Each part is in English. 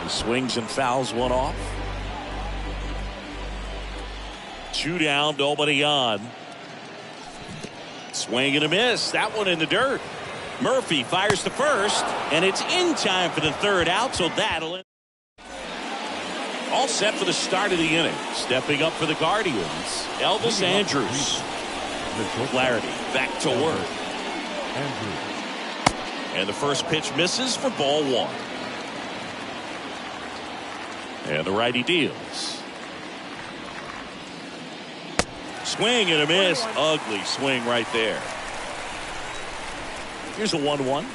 He swings and fouls one off. 2 down, nobody on. Swing and a miss. That one in the dirt. Murphy fires to first, and it's in time for the 3rd out, so that'll end. All set for the start of the inning. Stepping up for the Guardians, Elvis Andrus. Flaherty back to work. And the first pitch misses for ball 1. And the righty deals. Swing and a miss. Ugly swing right there. Here's a 1-1.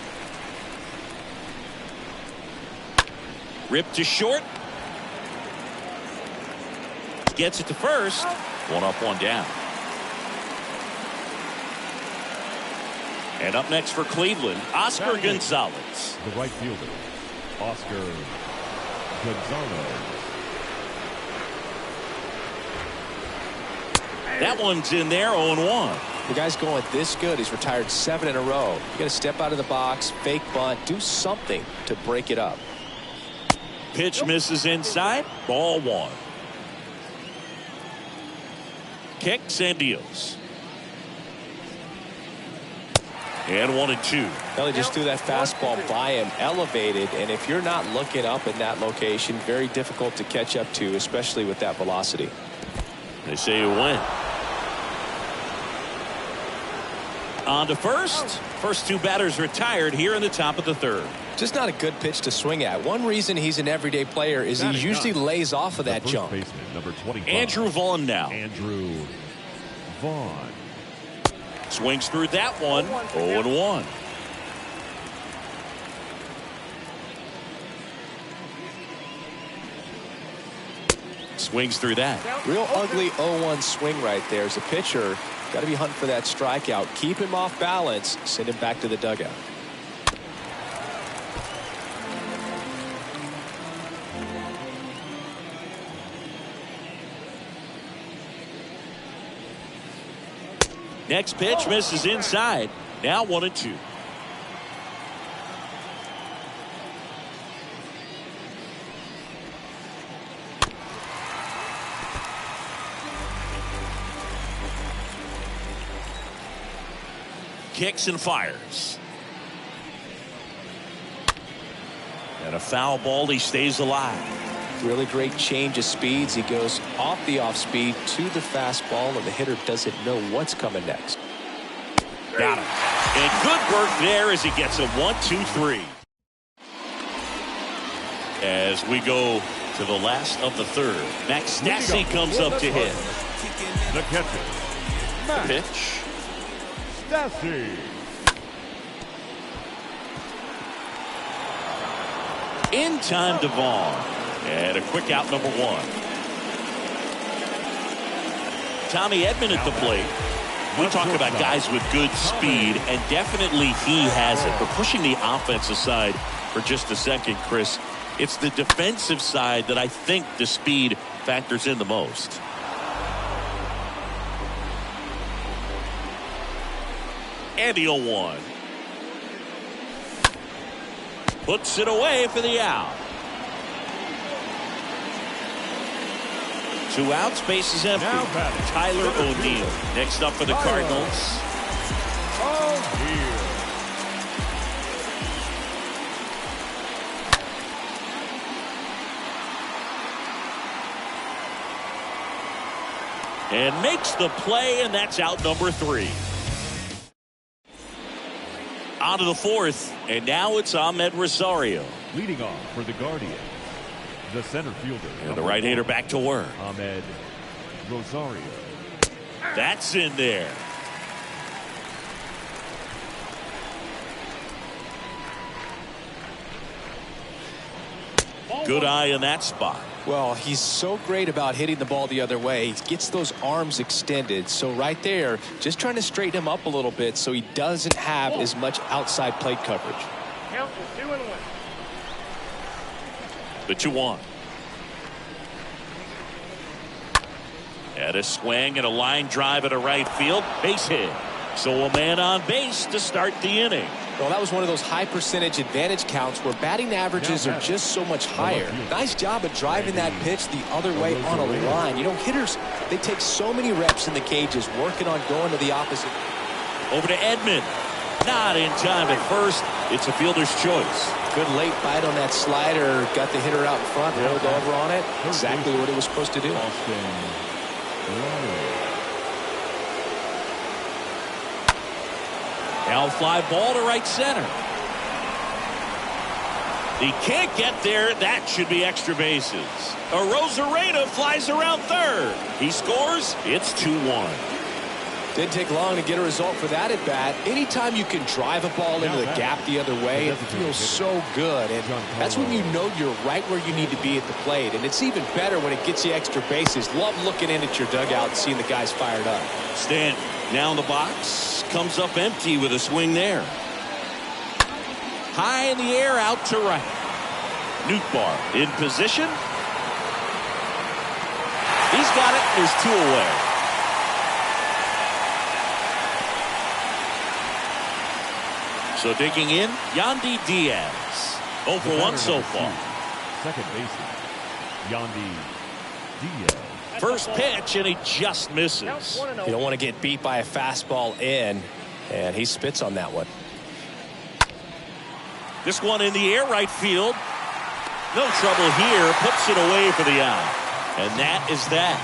Ripped to short. Gets it to first. 1 up, 1 down. And up next for Cleveland, Oscar Gonzalez. The right fielder, Oscar Gonzalez. That one's in there, 0-1. The guy's going this good. He's retired 7 in a row. You got to step out of the box, fake bunt, do something to break it up. Pitch misses inside, ball 1. Kicks and deals. And 1-2. Well, he just threw that fastball by him, elevated, and if you're not looking up in that location, very difficult to catch up to, especially with that velocity. They say you win. On to first. First 2 batters retired here in the top of the 3rd. Just not a good pitch to swing at. One reason he's an everyday player is he usually lays off of that jump. Number 25. Andrew Vaughn now. Andrew Vaughn. Swings through that one. 0-1. Swings through that. Real ugly 0-1 swing right there. As a pitcher, got to be hunting for that strikeout. Keep him off balance. Send him back to the dugout. Next pitch misses inside. Now 1-2. Kicks and fires. And a foul ball. He stays alive. Really great change of speeds. He goes off the off speed to the fastball, and the hitter doesn't know what's coming next. Got him. And good work there as he gets a 1-2-3. As we go to the last of the 3rd. Max Stassi comes up to hit. The catcher, Max Pitch. Stassi. In time to Vaughn. And a quick out, number 1. Tommy Edman at the plate. We talk about guys with good speed, and definitely he has it. But pushing the offense aside for just a second, Chris, it's the defensive side that I think the speed factors in the most. And the 0-1. Puts it away for the out. 2 outs, base is empty. Tyler O'Neill next up for the Cardinals. And makes the play, and that's out number 3. On to the 4th, and now it's Ahmed Rosario. Leading off for the Guardians, the center fielder. And the right-hander back to work. Ahmed Rosario. That's in there. Good eye in that spot. Well, he's so great about hitting the ball the other way. He gets those arms extended. So right there, just trying to straighten him up a little bit so he doesn't have as much outside plate coverage. Count is 2-1. The 2-1. And a swing and a line drive at a right field. Base hit. So a man on base to start the inning. Well, that was one of those high percentage advantage counts where batting averages are just so much higher. Nice job of driving that pitch the other way on a line. You know, hitters, they take so many reps in the cages working on going to the opposite. Over to Edman. Not in time at first. It's a fielder's choice. Good late bite on that slider. Got the hitter out in front, rolled over on it. Exactly what it was supposed to do. Now fly ball to right center. He can't get there. That should be extra bases. Arozarena flies around third. He scores. It's 2-1. Didn't take long to get a result for that at bat. Anytime you can drive a ball into the gap the other way, it feels so good. And that's when you know you're right where you need to be at the plate. And it's even better when it gets you extra bases. Love looking in at your dugout and seeing the guys fired up. Stanton now in the box. Comes up empty with a swing there. High in the air out to right. Nootbaar in position. He's got it. There's 2 away. So digging in, Yandy Diaz. 0 for 1 so far. Second baseman, Yandy Diaz. First pitch, and he just misses. You don't want to get beat by a fastball in, and he spits on that one. This one in the air, right field. No trouble here. Puts it away for the out. And that is that.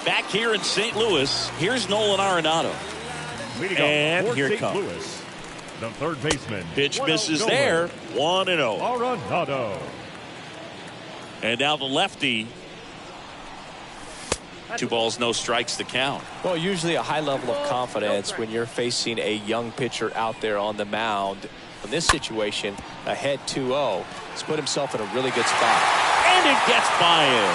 Back here in St. Louis, here's Nolan Arenado. And here comes Louis, the third baseman. Pitch misses there. 1-0. Arenado. And now the lefty. 2 balls, no strikes to count. Well, usually a high level of confidence when you're facing a young pitcher out there on the mound. In this situation, ahead 2-0. He's put himself in a really good spot. And it gets by him.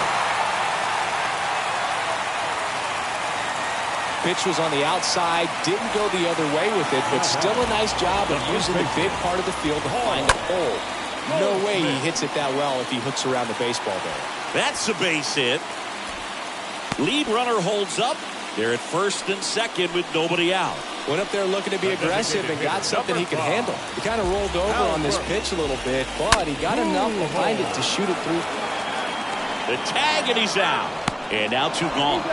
Pitch was on the outside, didn't go the other way with it, but still a nice job of using the big part of the field to find a hole. No way he hits it that well if he hooks around the baseball there. That's a base hit. Lead runner holds up. They're at first and second with nobody out. Went up there looking to be aggressive and got something he could handle. He kind of rolled over on this pitch a little bit, but he got enough behind it to shoot it through. The tag, and he's out. And now 2 gone.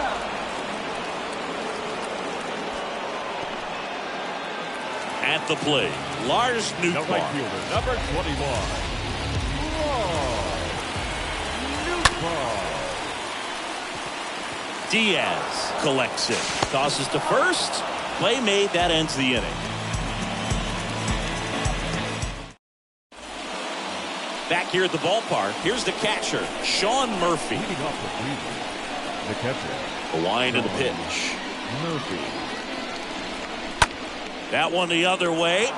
At the plate, Lars Nootbaar. Right fielder, number 21. Diaz collects it. Tosses to first. Play made. That ends the inning. Back here at the ballpark, here's the catcher, Sean Murphy. Leading off the Cleveland, the catcher. The wind of the pitch. Murphy. That one the other way.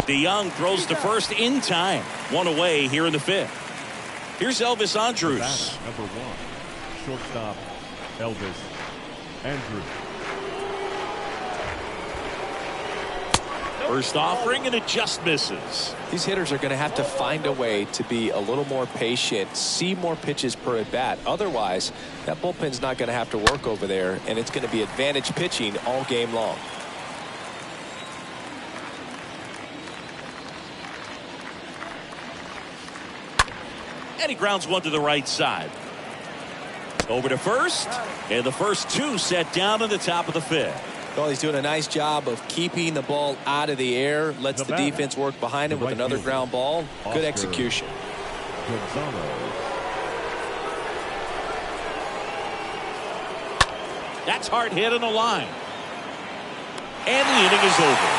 DeYoung throws to first in time. 1 away here in the 5th. Here's Elvis Andrus. Number 1, shortstop Elvis Andrus. First offering, and it just misses. These hitters are going to have to find a way to be a little more patient, see more pitches per at bat. Otherwise, that bullpen's not going to have to work over there, and it's going to be advantage pitching all game long. And he grounds one to the right side. Over to first, and the first 2 set down in the top of the 5th. Well, he's doing a nice job of keeping the ball out of the air, lets the defense work behind him with another ground ball. Good execution. That's hard hit on the line. And the inning is over.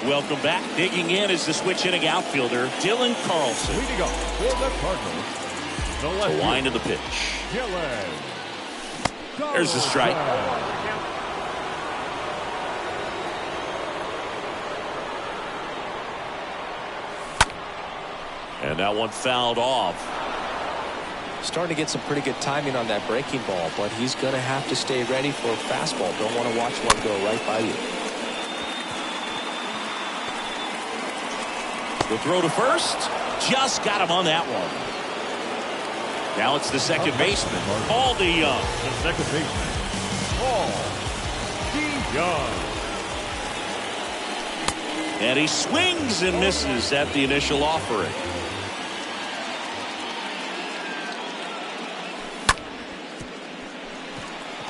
Welcome back. Digging in is the switch hitting outfielder, Dylan Carlson. Leading off for the Cardinals, The wind of the pitch. There's the strike. And that one fouled off. Starting to get some pretty good timing on that breaking ball, but he's going to have to stay ready for a fastball. Don't want to watch one go right by you. The throw to first. Just got him on that one. Now it's the second baseman, Paul DeYoung. The second baseman, Paul DeYoung. And he swings and misses at the initial offering.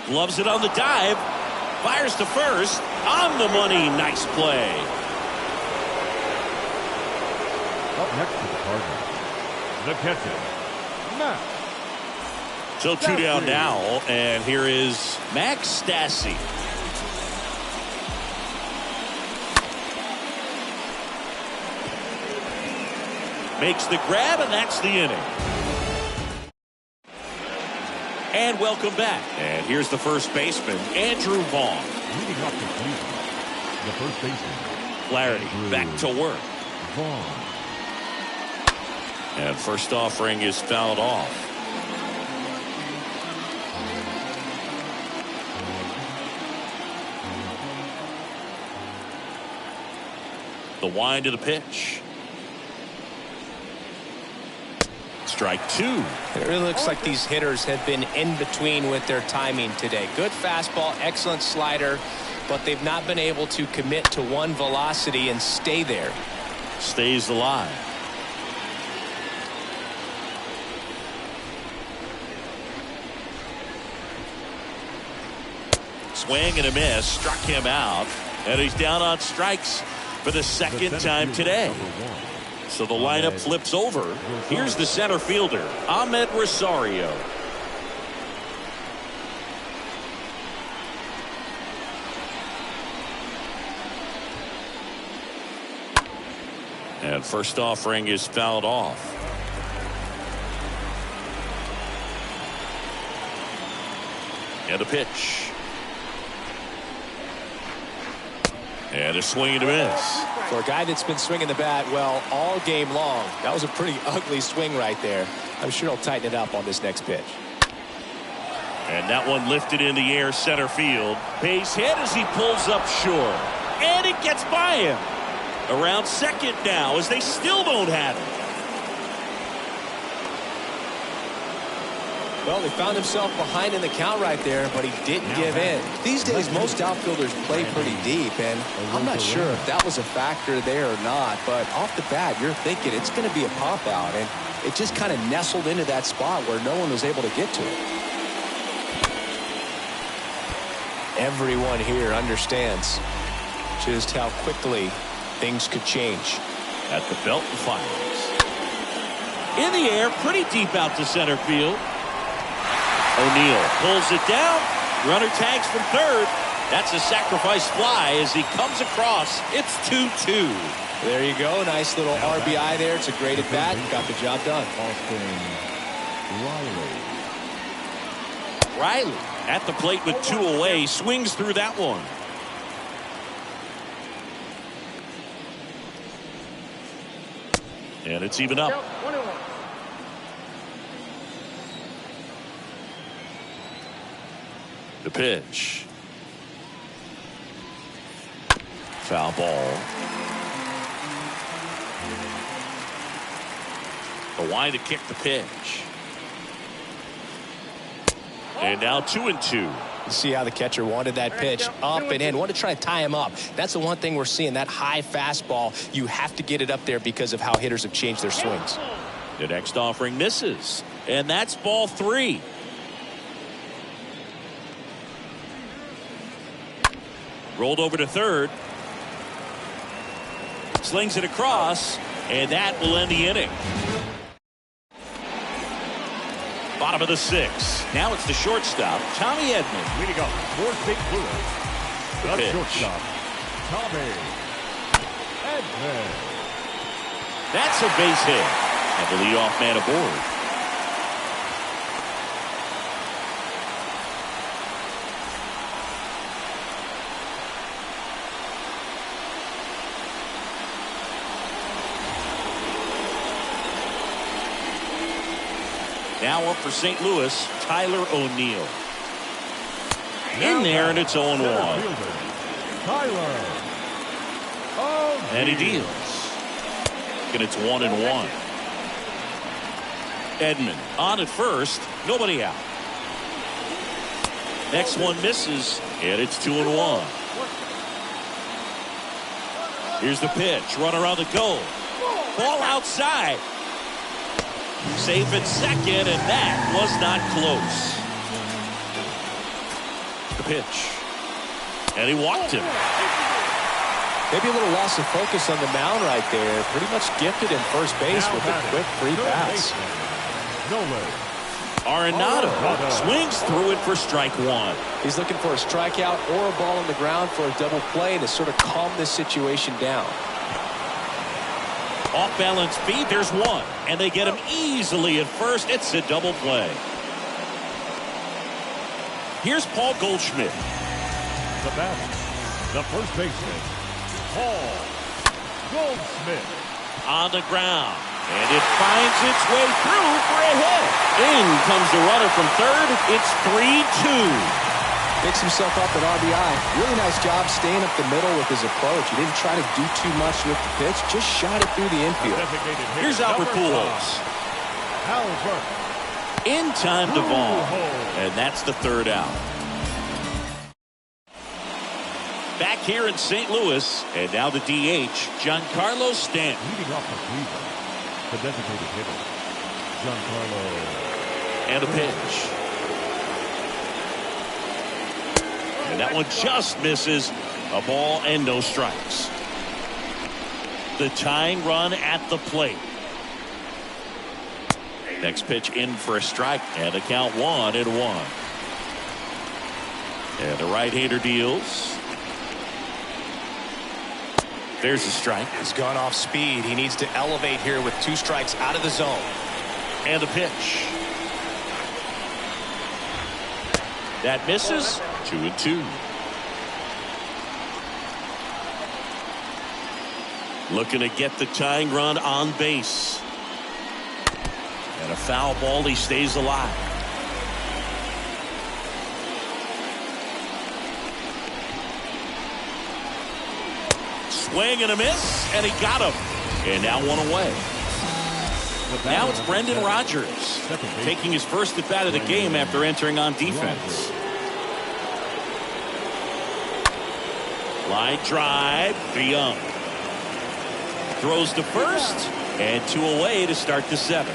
Loves it on the dive. Fires to first. On the money. Nice play. Up next to the Cardinals, the catcher, Max. So 2 down now, and here is Max Stassi. Makes the grab, and that's the inning. And welcome back. And here's the first baseman, Andrew Vaughn. Leading off the season, the first baseman, Flaherty back to work. Vaughn. And first offering is fouled off. The wind of the pitch. Strike 2. It really looks like these hitters have been in between with their timing today. Good fastball, excellent slider, but they've not been able to commit to one velocity and stay there. Stays alive. Swing and a miss. Struck him out. And he's down on strikes for the second time today. So the lineup flips over. Here's the center fielder, Ahmed Rosario. And first offering is fouled off. And a pitch. And a swing and a miss. For a guy that's been swinging the bat, well, all game long, that was a pretty ugly swing right there. I'm sure he'll tighten it up on this next pitch. And that one lifted in the air center field. Base hit as he pulls up short. And it gets by him. Around second now as they still don't have it. Well, he found himself behind in the count right there, but he didn't give in. These days, most outfielders play pretty deep, and I'm not sure if that was a factor there or not, but off the bat, you're thinking it's going to be a pop-out, and it just kind of nestled into that spot where no one was able to get to it. Everyone here understands just how quickly things could change. At the belt and fires. In the air, pretty deep out to center field. O'Neill pulls it down. Runner tags from third. That's a sacrifice fly as he comes across. It's 2-2. There you go. Nice little RBI there. It's a great at bat. Got the job done. Riley at the plate with 2 away. Swings through that one. And it's even up. The pitch. Foul ball. The wind to kick the pitch. And now 2-2. You see how the catcher wanted that pitch up and in. Wanted to try to tie him up. That's the one thing we're seeing. That high fastball, you have to get it up there because of how hitters have changed their swings. The next offering misses. And that's ball 3. Rolled over to third. Slings it across. And that will end the inning. Bottom of the 6th. Now it's the shortstop, Tommy Edman. Leading up for St. Louis, the shortstop, Tommy Edman. That's a base hit. And the leadoff man aboard. Now up for St. Louis, Tyler O'Neill. In there, and it's 0-1. Tyler O'Neill. And he deals. And it's 1-1. Edman on at first, nobody out. Next one misses, and it's 2-1. Here's the pitch, runner on the go. Ball outside. Safe at second, and that was not close. The pitch. And he walked him. Maybe a little loss of focus on the mound right there. Pretty much gifted in first base with a quick free pass. Arenado swings through it for strike one. He's looking for a strikeout or a ball on the ground for a double play to sort of calm this situation down. Off balance feed, there's one. And they get him easily at first. It's a double play. Here's Paul Goldschmidt. The batter, the first baseman, Paul Goldschmidt. On the ground. And it finds its way through for a hit. In comes the runner from third. It's 3-2. Picks himself up at RBI. Really nice job staying up the middle with his approach. He didn't try to do too much with the pitch. Just shot it through the infield. Here's Albert Pujols. In time to ball. And that's the third out. Back here in St. Louis. And now the DH, Giancarlo Stanton. Leading off the Cleveland, the designated hitter, Giancarlo. And a pitch. And that one just misses. A ball and no strikes. The tying run at the plate. Next pitch in for a strike. And a count 1-1. And the right-hander deals. There's a strike. He's gone off speed. He needs to elevate here with 2 strikes out of the zone. And a pitch. That misses. 2-2. Looking to get the tying run on base. And a foul ball. He stays alive. Swing and a miss, and he got him. And now one away. Now it's Brendan Rodgers taking his first at bat of the game after entering on defense. Line drive, Young. Throws to first, and 2 away to start the 7th.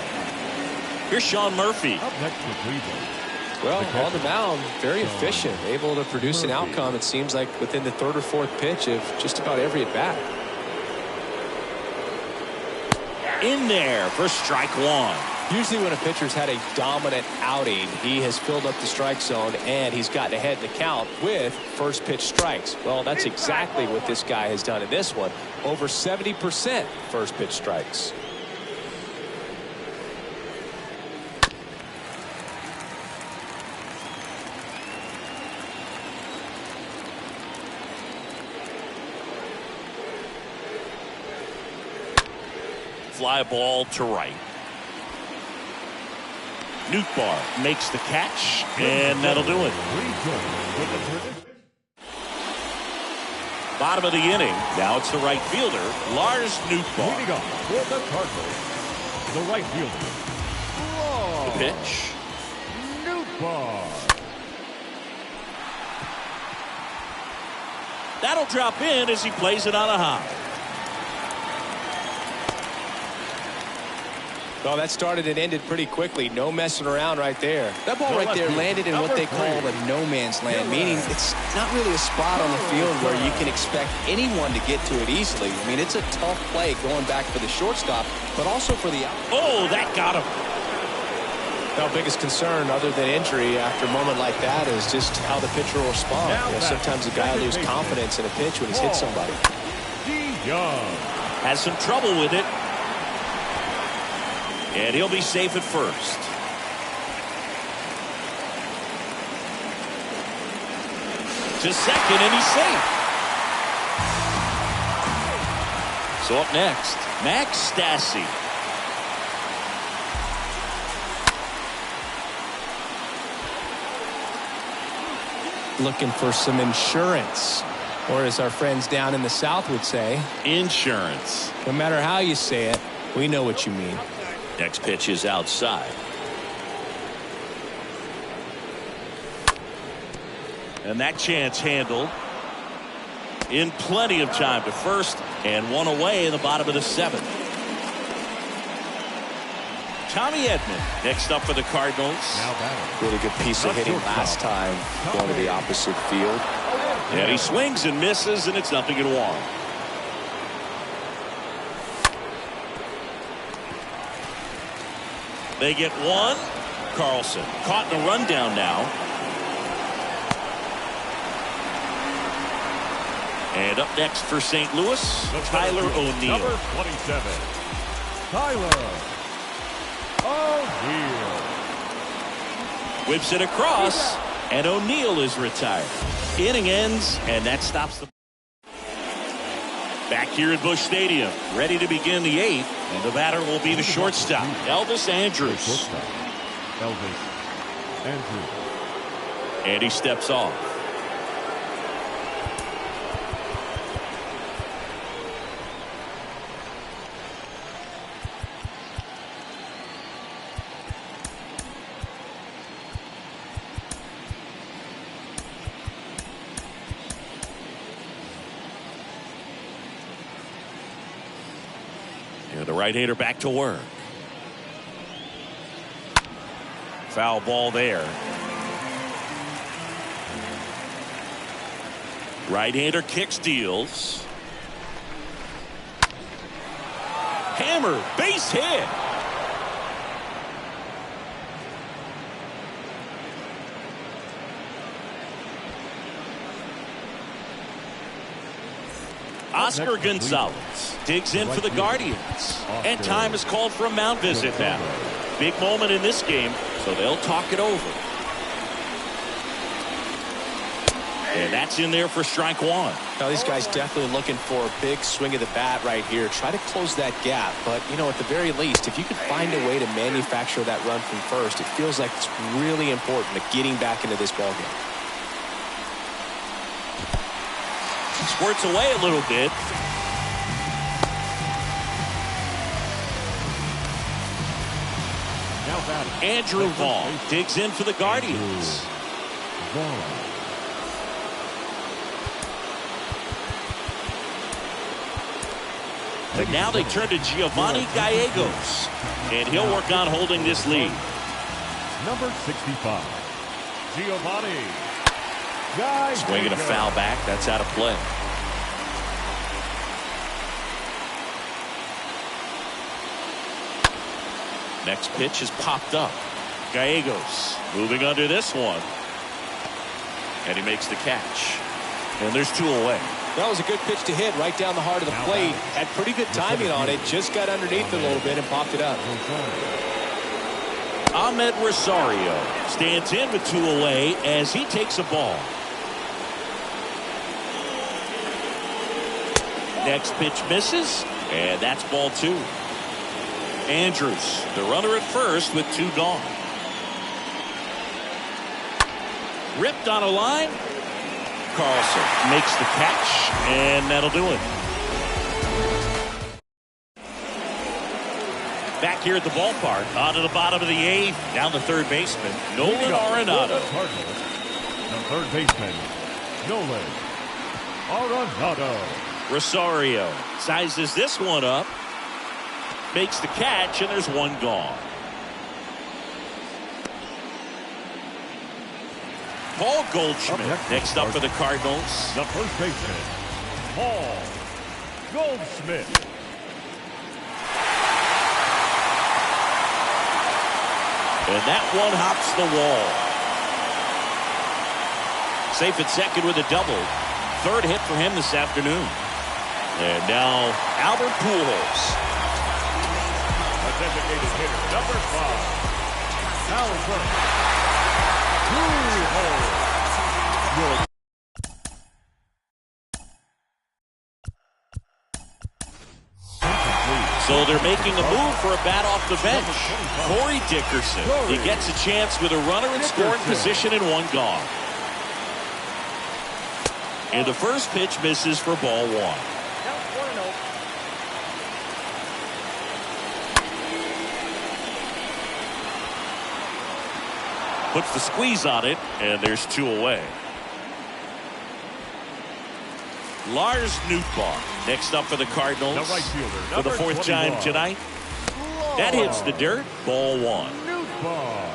Here's Sean Murphy. Up next for Cleveland. Well, on the mound, very efficient, able to produce an outcome, it seems like, within the 3rd or 4th pitch of just about every at-bat. In there for strike 1. Usually when a pitcher's had a dominant outing, he has filled up the strike zone and he's gotten ahead in the count with first pitch strikes. Well, that's exactly what this guy has done in this one. Over 70% first pitch strikes. Fly ball to right. Nootbaar makes the catch, and that'll do it. Bottom of the inning. Now it's the right fielder, Lars Nootbaar. Leading off for the Cardinals, the right fielder. The pitch. Nootbaar. That'll drop in as he plays it on a high. Well, that started and ended pretty quickly. No messing around right there. That ball right there landed in what they call the no man's land, meaning it's not really a spot on the field where you can expect anyone to get to it easily. I mean, it's a tough play going back for the shortstop, but also for the out. Oh, that got him. Well, biggest concern other than injury after a moment like that is just how the pitcher will respond. You know, sometimes a guy will lose confidence in a pitch when he's hit somebody. Young has some trouble with it. And he'll be safe at first. To second, and he's safe. So up next, Max Stassi. Looking for some insurance, or as our friends down in the South would say, insurance. No matter how you say it, we know what you mean. Next pitch is outside. And that chance handled in plenty of time to first, and one away in the bottom of the seventh. Tommy Edman next up for the Cardinals. Really good piece of hitting last time going to the opposite field. And he swings and misses, and it's 0-1. They get one. Carlson caught in a rundown now. And up next for St. Louis, Tyler O'Neill. Number 27, Tyler O'Neill. Whips it across, and O'Neill is retired. Inning ends, and that stops the... Back here at Busch Stadium, ready to begin the eighth, and the batter will be the shortstop, Elvis Andrus. Elvis Andrus. And he steps off. The right-hander back to work. Foul ball there. Right-hander kicks, deals. Hammer, base hit. Oscar Gonzalez digs in for the Guardians. And time is called for a mound visit now. Big moment in this game, so they'll talk it over. And that's in there for strike one. Now these guys definitely looking for a big swing of the bat right here. Try to close that gap. But, you know, at the very least, if you could find a way to manufacture that run from first, it feels like it's really important to getting back into this ballgame. Squirts away a little bit. Andrew Vaughn digs in for the Guardians. But now they turn to Giovanni Gallegos, and he'll work on holding this lead. Number 65, Giovanni. Swinging a foul back. That's out of play. Next pitch is popped up. Gallegos moving under this one. And he makes the catch. And there's two away. That was a good pitch to hit right down the heart of the plate. Had pretty good timing on it. Just got underneath it a little bit and popped it up. Ahmed Rosario stands in with two away as he takes a ball. Next pitch misses, and that's ball two. Andrus, the runner at first with two gone. Ripped on a line. Carlson makes the catch, and that'll do it. Back here at the ballpark, on to the bottom of the eighth, down to third baseman, Nolan Arenado. The third baseman, Nolan Arenado. Rosario sizes this one up, makes the catch, and there's one gone. Paul Goldschmidt next up for the Cardinals. The first baseman, Paul Goldschmidt. And that one hops the wall. Safe at second with a double. Third hit for him this afternoon. And now Albert Pujols. A designated hitter, number 5, Albert Pujols. So they're making a move for a bat off the bench. Corey Dickerson. He gets a chance with a runner in scoring position and one gone. And the first pitch misses for ball one. puts the squeeze on it, and there's 2 away. Lars Nootbaar next up for the Cardinals The right fielder, for the number 4th time 21. tonight. That hits the dirt. Ball 1. Nootbaar.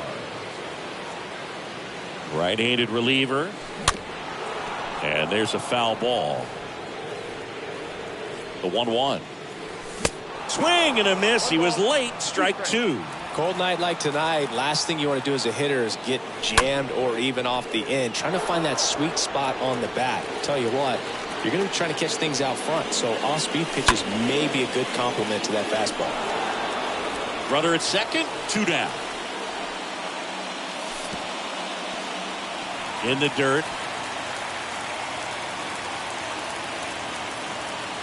Right-handed reliever. And there's a foul ball. The 1-1. Swing and a miss. He was late. Strike 2. Cold night like tonight, last thing you want to do as a hitter is get jammed or even off the end. Trying to find that sweet spot on the bat. Tell you what, you're going to be trying to catch things out front. So off-speed pitches may be a good complement to that fastball. Runner at second. 2 down. In the dirt.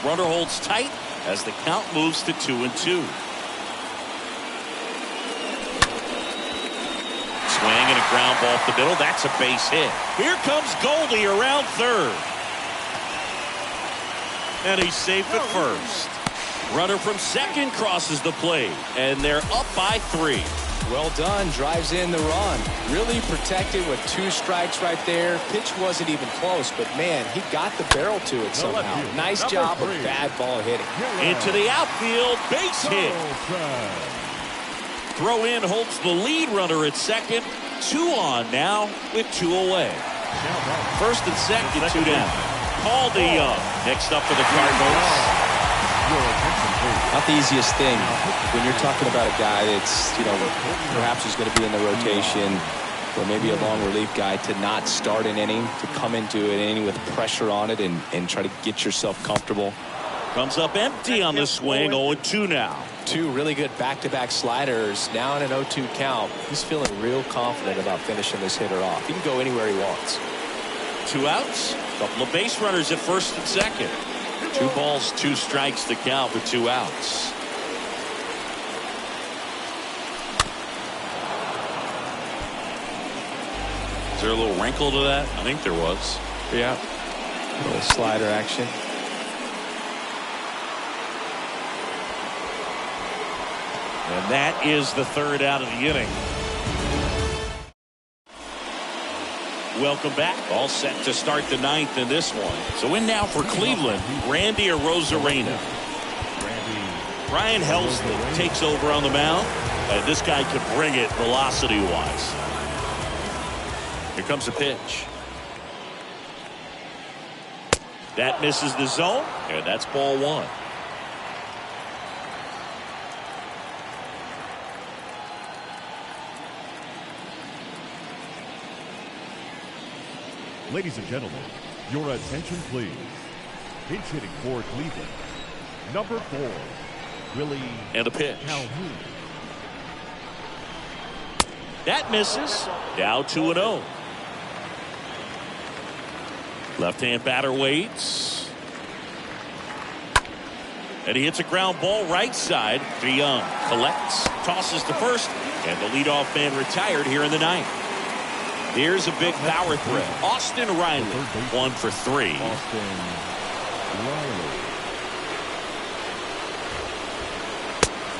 Runner holds tight as the count moves to 2-2. Swing and a ground ball up the middle. That's a base hit. Here comes Goldie around third. And he's safe at first. Runner from second crosses the plate. And they're up by 3. Well done. Drives in the run. Really protected with 2 strikes right there. Pitch wasn't even close, but man, he got the barrel to it somehow. Nice job of bad ball hitting. Into the outfield. Base hit. Throw in holds the lead runner at second. 2 on now with 2 away. First and second, 2 down. Paul DeYoung next up for the Cardinals. Not the easiest thing when you're talking about a guy that's, perhaps is going to be in the rotation or maybe a long relief guy, to not start an inning, to come into an inning with pressure on it and try to get yourself comfortable. Comes up empty on the swing. 0-2 now. 2 really good back-to-back sliders. Now in an 0-2 count. He's feeling real confident about finishing this hitter off. He can go anywhere he wants. 2 outs. Couple of base runners at first and second. 2 balls, 2 strikes to count for 2 outs. Is there a little wrinkle to that? I think there was. Yeah. A little slider action. And that is the 3rd out of the inning. Welcome back. All set to start the 9th in this one. So in now for Cleveland, Randy Arozarena. Brian Helsley takes over on the mound. And this guy could bring it velocity-wise. Here comes a pitch. That misses the zone, and that's ball 1. Ladies and gentlemen, your attention please. Pinch hitting for Cleveland, number 4, Willie And a pitch. Calhoun. That misses. Now 2-0. Left-hand batter waits. And he hits a ground ball right side. DeYoung collects, tosses to first, and the leadoff man retired here in the 9th. Here's a big power threat. Austin Riley, 1 for 3. Austin Riley.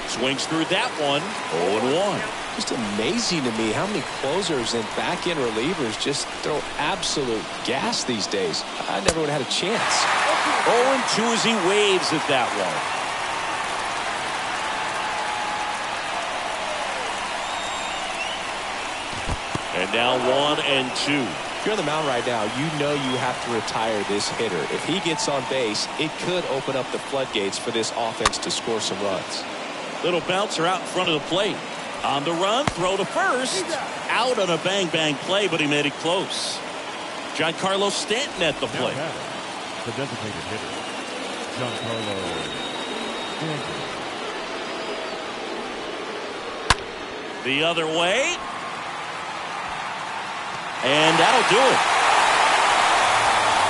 Swings through that one. 0-1. Just amazing to me how many closers and back-end relievers just throw absolute gas these days. I never would have had a chance. 0-2 as he waves at that one. And now 1-2. If you're on the mound right now, you know you have to retire this hitter. If he gets on base, it could open up the floodgates for this offense to score some runs. Little bouncer out in front of the plate. On the run, throw to first. Out on a bang-bang play, but he made it close. Giancarlo Stanton at the plate. The designated hitter, Giancarlo Stanton. The other way. And that'll do it.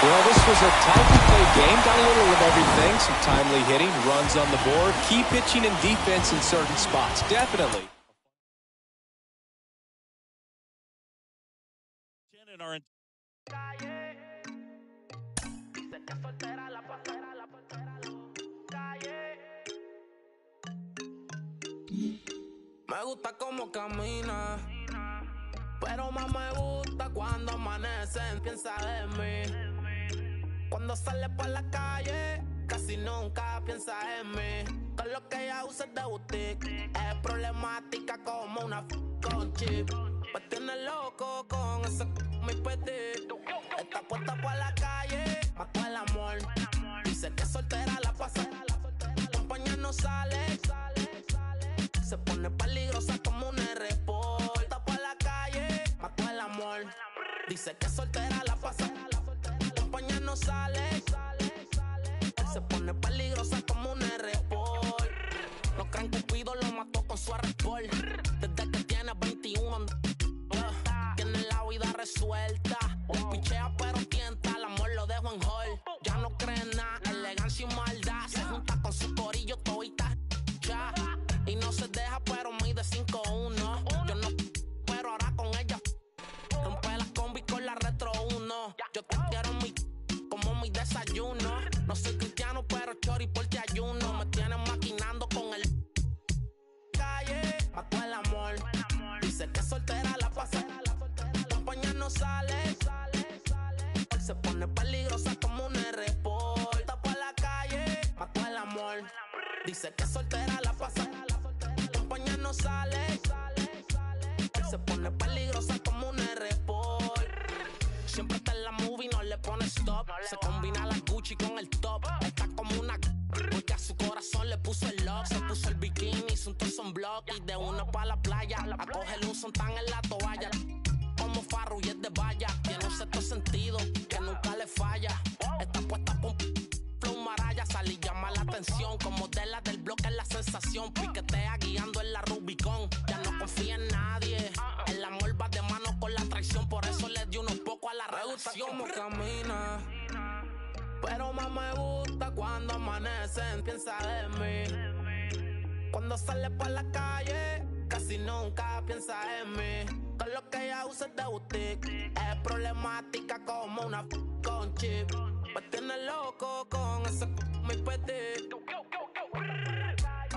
Well, this was a tightly played game. Got a little of everything. Some timely hitting, runs on the board, key pitching and defense in certain spots. Definitely. Me gusta como camina, pero más me gusta cuando amanecen, piensa en mí. Cuando sale por la calle, casi nunca piensa en mí. Con lo que ella usa es de boutique, es problemática como una con chip. Me tiene loco con ese mi petit. Está puesta por la calle, mató el amor. Dice que soltera la pasa, compañía no sale. Se pone peligrosa como un R-Port. Está por la calle, mató el amor. Dice que soltera la pasa, compañía no sale. Se pone peligrosa como un R-Port. Los creen Cupido lo mató con su R-Port. Desde que tiene 21 tiene la vida resuelta. Pichea pero tienta, el amor lo dejo en hold. Ya no cree en nada, elegancia y maldad. Se junta con su corillo todita ya. Y no se deja pero mide 5'1". Yo no, pero ahora con ella rompe la combi con la Retro 1. Yo te quiero como mi desayuno. No soy cristiano pero chori por te ayuno. Me tienen maquinando con el calle, mató el amor. Dice que soltera la pasa, compañía no sale. Se pone peligrosa como un R-Port. Está por la calle, mató el amor. Dice que soltera la pasa, compañía no sale. Se pone peligrosa como un R-Port. Siempre está en la movie, no le pone stop. Se combina la Gucci con el top. Está como una porque a su corazón le puso el lock. Se puso el bikini, hizo un torso en block. Y de una pa' la playa a cogerle un sontán en la toalla. Como Farru y es de valla. Tiene un sexto sentido que nunca le falla. Está puesta con flow maraya. Sale y llama la atención. Como de la del bloque es la sensación. Piquetea guiando en la Rubicon. Ya no confía en nadie. El amor va de mano con la traición. Por eso le dio unos poco a la relación. Me gusta como camina, pero más me gusta cuando amanecen, piensa en mí. Cuando sale por la calle, casi nunca piensa en mí. Con lo que ella usa es de boutique, es problemática como una con chip. Me tiene loco con ese mi petit.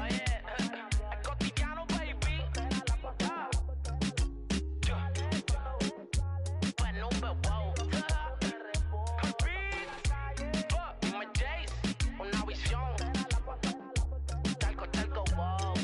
Oye, es cotidiano, baby. Bueno, wow. Una visión, talco, wow.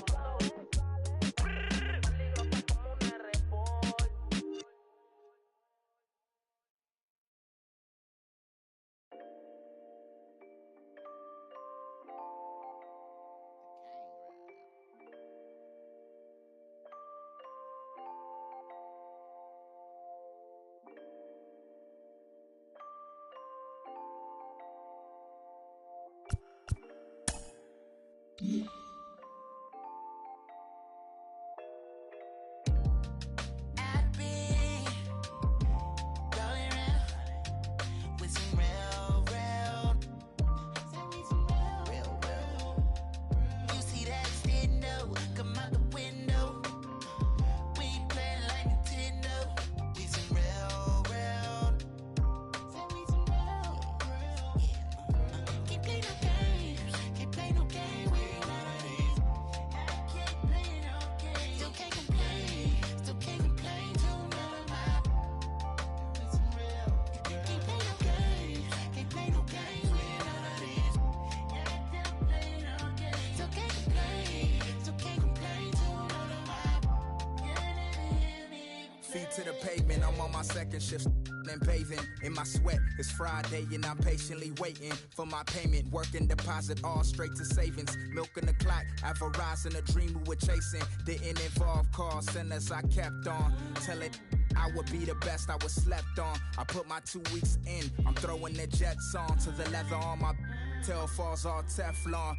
Second shift and bathing in my sweat. It's Friday and I'm patiently waiting for my payment. Working deposit all straight to savings. Milking the clock, advertising a dream we were chasing. Didn't involve call centers, I kept on. Tell it I would be the best I was slept on. I put my 2 weeks in. I'm throwing the jets on to the leather on my tail falls all Teflon.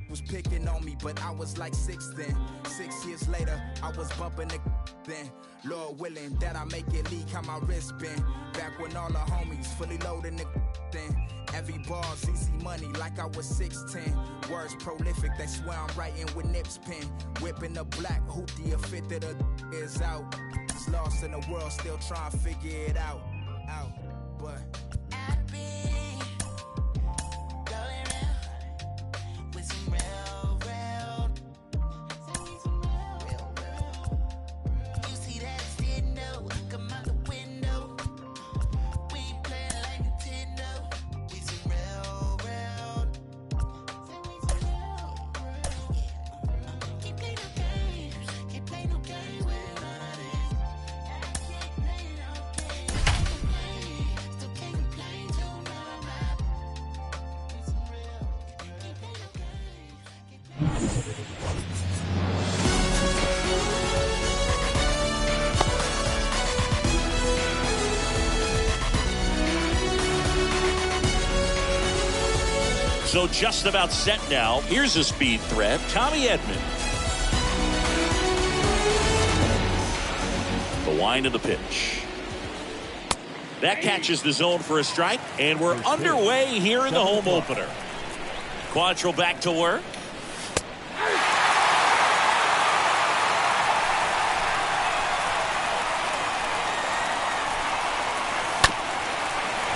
Was picking on me, but I was like 6 then. 6 years later, I was bumping the then. Lord willing that I make it leak how my wrist been. Back when all the homies fully loading the then. Every bar's easy money like I was 6'10". Words prolific, they swear I'm writing with Nip's pen. Whipping the black hoopty, a fifth of the is out. It's lost in the world, still trying to figure it out. But Come on. So just about set now. Here's a speed threat, Tommy Edman. The wind of the pitch. That catches the zone for a strike, and we're underway here in the home opener. Quantrill back to work.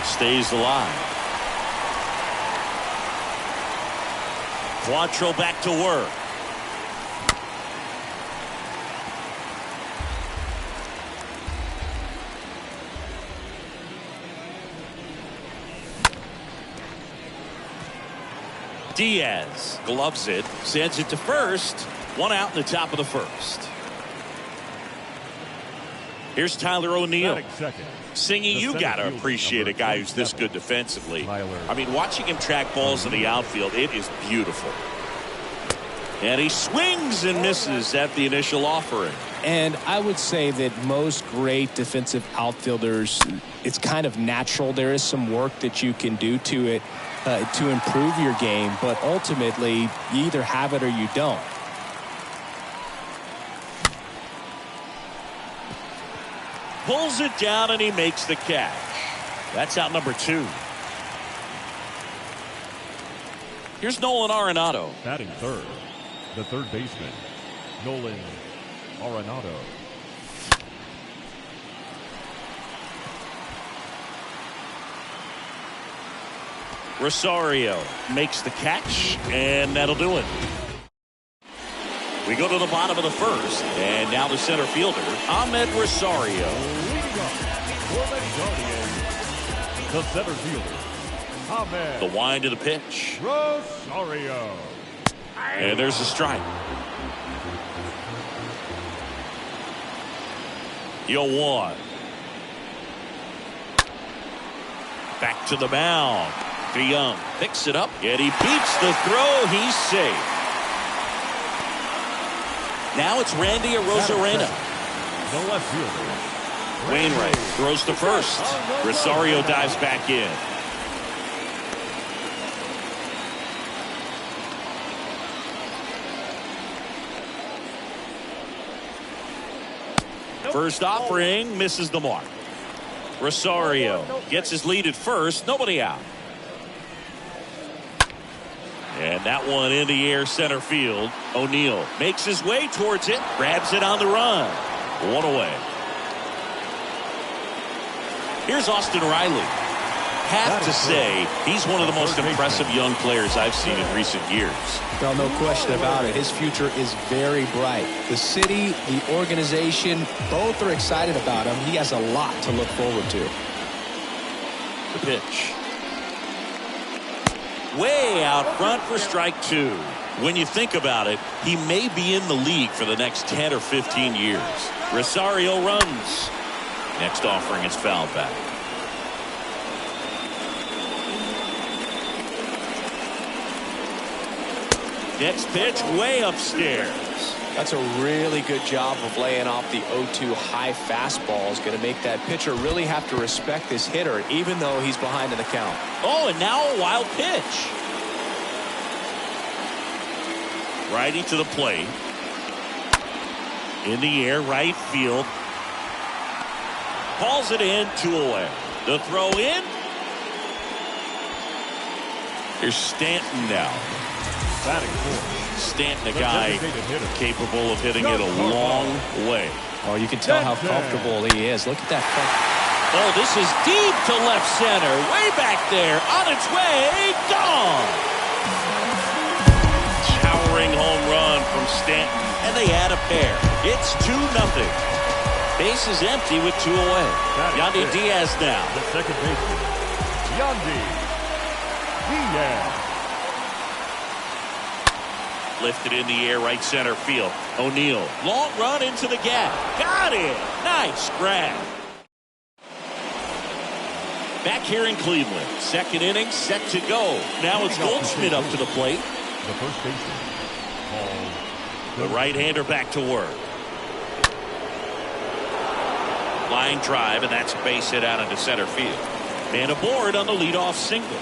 Stays alive. Quantrill back to work. Diaz gloves it, sends it to first. One out in the top of the first. Here's Tyler O'Neill. Singing, you got to appreciate a guy who's this good defensively. I mean, watching him track balls in the outfield, it is beautiful. And he swings and misses at the initial offering. And I would say that most great defensive outfielders, it's kind of natural. There is some work that you can do to it to improve your game, but ultimately you either have it or you don't. Pulls it down and he makes the catch. That's out number 2. Here's Nolan Arenado. Batting third, the third baseman, Nolan Arenado. Rosario makes the catch, and that'll do it. We go to the bottom of the first, and now the center fielder, Ahmed Rosario. The center fielder, Ahmed. The wind of the pitch. Rosario. And there's a strike. 0-1. Back to the mound. DeYoung picks it up, and he beats the throw. He's safe. Now it's Randy Arozarena. The left fielder, Wainwright throws to first. Rosario dives back in. First offering misses the mark. Rosario gets his lead at first. Nobody out. And that one in the air center field. O'Neill makes his way towards it. Grabs it on the run. One away. Here's Austin Riley. Have to say, he's one of the most impressive young players I've seen in recent years. Well, no question about it. His future is very bright. The city, the organization, both are excited about him. He has a lot to look forward to. The pitch. Way out front for strike 2. When you think about it, he may be in the league for the next 10 or 15 years. Rosario runs. Next offering is fouled back. Next pitch way upstairs. That's a really good job of laying off the 0-2 high fastball. Is going to make that pitcher really have to respect this hitter, even though he's behind in the count. Oh, and now a wild pitch. Righty to the plate. In the air, right field. Calls it in, 2 away. The throw in. Here's Stanton now. Batting fourth. Stanton, a guy capable of hitting it a long way. Oh, you can tell how comfortable he is. Look at that. Oh, this is deep to left center. Way back there. On its way. Gone. Towering home run from Stanton. And they add a pair. It's 2-0. Base is empty with 2 away. Yandy Diaz now. The second baseman, Yandy Diaz. Lifted in the air, right center field. O'Neill, long run into the gap. Got it. Nice grab. Back here in Cleveland. Second inning set to go. Now it's Goldschmidt up to the plate. The first baseman, call. The right-hander back to work. Line drive, and that's a base hit out into center field. And aboard on the leadoff single.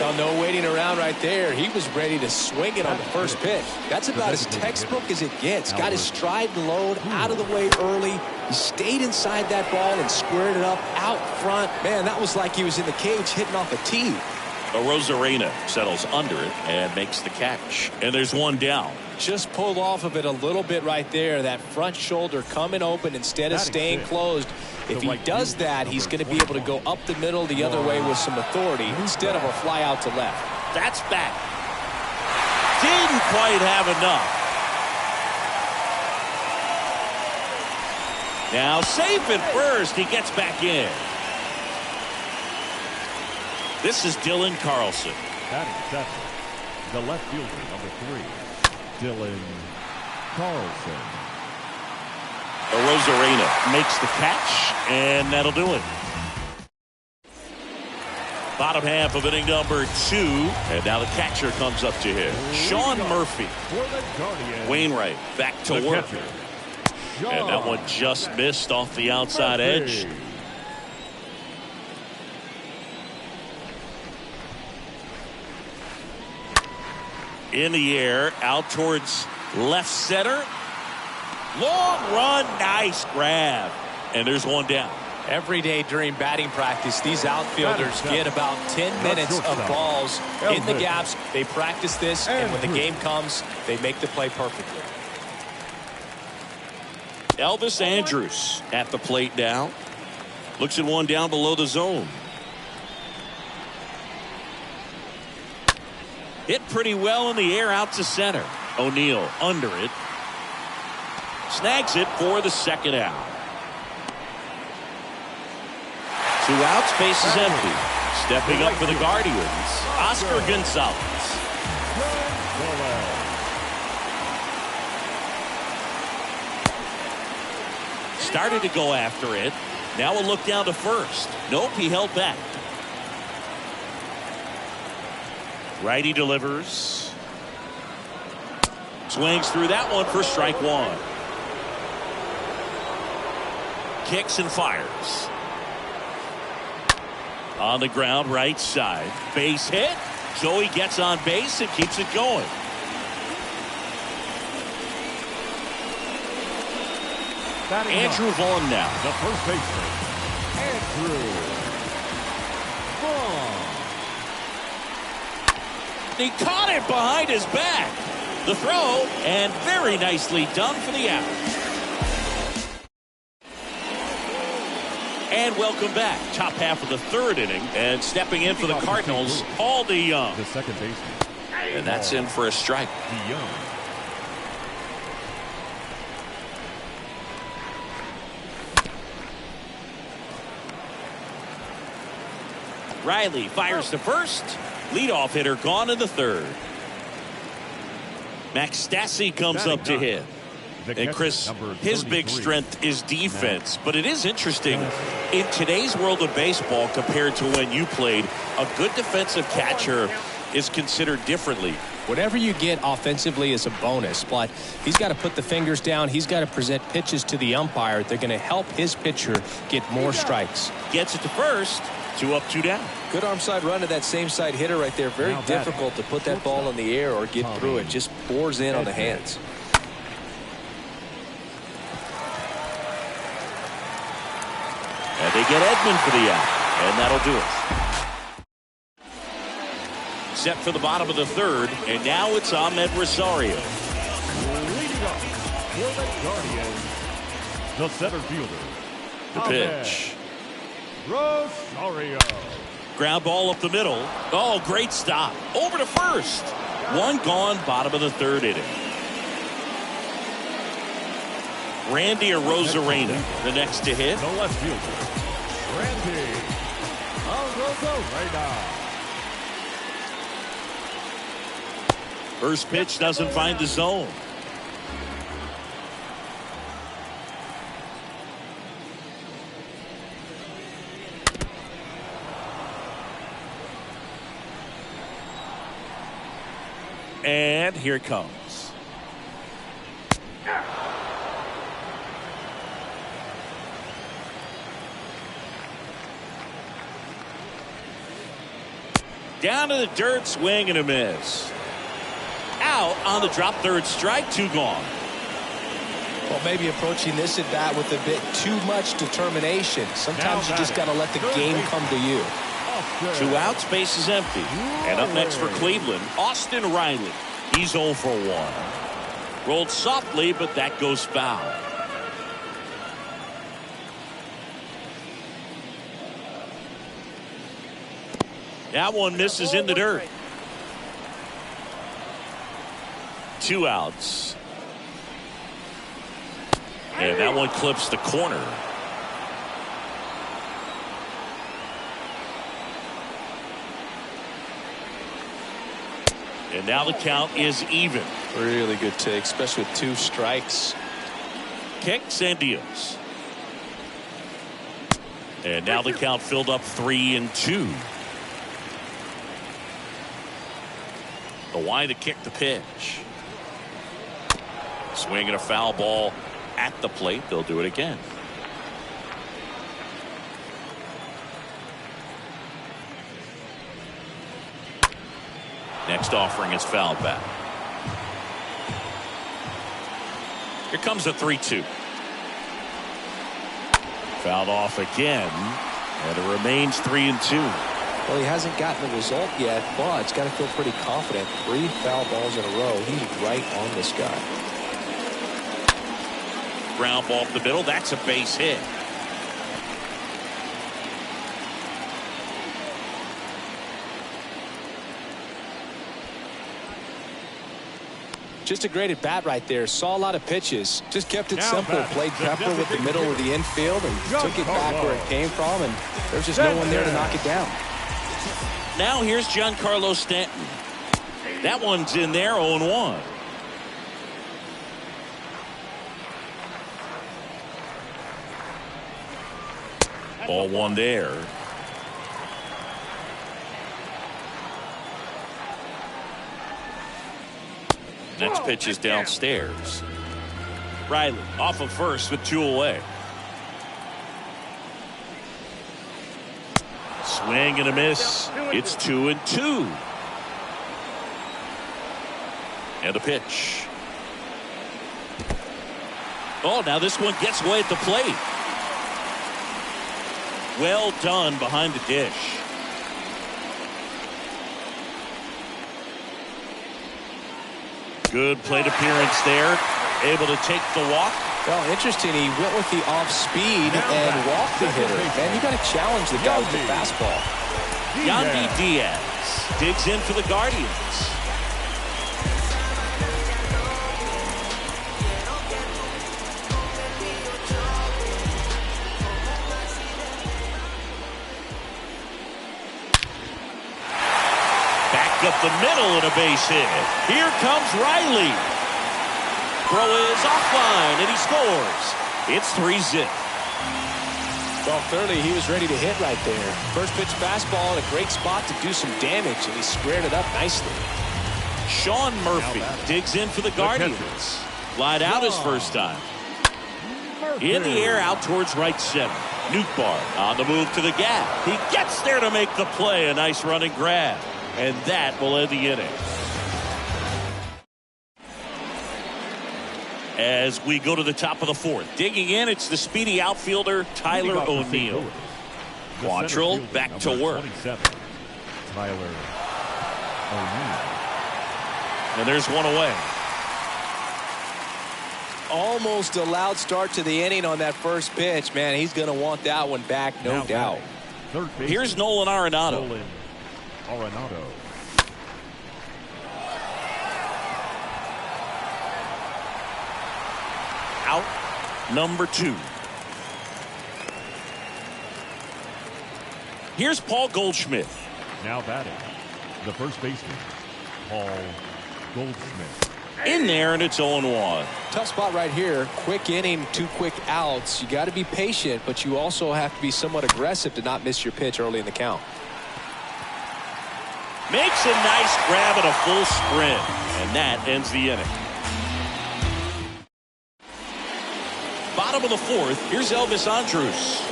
Now, no waiting around right there. He was ready to swing it on the first pitch. That's about as textbook as it gets. Got his stride and load out of the way early. He stayed inside that ball and squared it up out front. Man, that was like he was in the cage hitting off a tee. Rosarena settles under it and makes the catch. And there's one down. Just pulled off of it a little bit right there. That front shoulder coming open instead of staying closed. If he does that, he's going to be able to go up the middle the other way with some authority instead of a fly out to left. That's back. Didn't quite have enough. Now safe at first. He gets back in. This is Dylan Carlson. Batting seventh, the left fielder, number 3, Dylan Carlson. Rosarena makes the catch, and that'll do it. Bottom half of inning number 2, and now the catcher comes up to hit. Sean Murphy. Wainwright back to work. And that one just missed off the outside edge. In the air, out towards left center. Long run, nice grab. And there's one down. Every day during batting practice, these outfielders get about 10 minutes of balls in the gaps. They practice this, and when the game comes, they make the play perfectly. Elvis Andrus at the plate now. Looks at one down below the zone. Hit pretty well in the air out to center. O'Neill under it. Snags it for the second out. 2 outs, base is empty. Stepping up for the Guardians, Oscar Gonzalez. Started to go after it. Now a look down to first. Nope, he held back. Righty delivers. Swings through that one for strike 1. Kicks and fires. On the ground, right side. Base hit. Joey gets on base and keeps it going. Andrew Vaughn now. The first baseman, Andrew Vaughn. He caught it behind his back. The throw, and very nicely done for the out. And welcome back. Top half of the 3rd inning. And stepping in for the Cardinals, Paul DeYoung. The second baseman. And that's in for a strike. DeYoung. Riley fires to first. Leadoff hitter gone in the 3rd. Max Stassi comes up to hit. And Chris, his big strength is defense. But it is interesting, in today's world of baseball compared to when you played, a good defensive catcher is considered differently. Whatever you get offensively is a bonus, but he's got to put the fingers down. He's got to present pitches to the umpire. They're going to help his pitcher get more strikes. Gets it to first. 2 up, 2 down. Good arm side run to that same side hitter right there. Very difficult to put that ball in the air or get through it. Just pours in on the hands. And they get Edman for the out. And that'll do it. Set for the bottom of the 3rd. And now it's Ahmed Rosario. Leading up for the Guardians, the center fielder. The pitch. Rosario. Ground ball up the middle. Oh, great stop. Over to first. 1 gone, bottom of the 3rd inning. Randy Arozarena, the next to hit. The left fielder, Randy Arozarena. First pitch doesn't find the zone. And here it comes. Down to the dirt, swing and a miss. Out on the drop, third strike, 2 gone. Well, maybe approaching this at bat with a bit too much determination. Sometimes you just got to let the game come to you. 2 outs, base is empty. And up next for Cleveland, Austin Riley. He's 0 for 1. Rolled softly, but that goes foul. That one misses in the dirt. 2 outs. And that one clips the corner. And now the count is even. Really good take, especially with 2 strikes. Kicks and deals. And now the count filled up 3-2. The wide to kick the pitch. Swinging a foul ball at the plate. They'll do it again. Next offering is fouled back. Here comes a 3-2. Fouled off again. And it remains 3-2. Well, he hasn't gotten the result yet, but he's got to feel pretty confident. 3 foul balls in a row. He's right on this guy. Ground ball up the middle. That's a base hit. Just a great at bat right there. Saw a lot of pitches. Just kept it simple. Played Pepper with the middle of the infield and took it back where it came from. And there's just no one there to knock it down. Now here's Giancarlo Stanton. That one's in there, 0-1. Ball 1 there. Next pitch is downstairs. Riley off of first with 2 away. Swing and a miss. It's 2-2. And a pitch. Oh, now this one gets away at the plate. Well done behind the dish. Good plate appearance there. Able to take the walk. Well, interesting. He went with the off speed and walked the hitter. Man, you got to challenge the guy with the fastball. Yandy Diaz digs in for the Guardians. Back up the middle and a base hit. Here comes Riley. Throw is offline and he scores. It's 3-0. Well, clearly he was ready to hit right there. First pitch fastball in a great spot to do some damage, and he squared it up nicely. Sean Murphy digs in for the Guardians. Flied out his first time. In the air out towards right center. Nootbaar on the move to the gap. He gets there to make the play. A nice running grab. And that will end the inning. As we go to the top of the 4th. Digging in, it's the speedy outfielder, Tyler O'Neill. Quantrill back to work. Tyler O'Neill. And there's 1 away. Almost a loud start to the inning on that first pitch. Man, he's going to want that one back, no doubt. Here's Nolan Arenado. Out number 2. Here's Paul Goldschmidt. Now batting, the first baseman, Paul Goldschmidt. In there, and it's 0-1. Tough spot right here. Quick inning, 2 quick outs. You got to be patient, but you also have to be somewhat aggressive to not miss your pitch early in the count. Makes a nice grab and a full sprint. And that ends the inning. Bottom of the fourth, here's Elvis Andrus.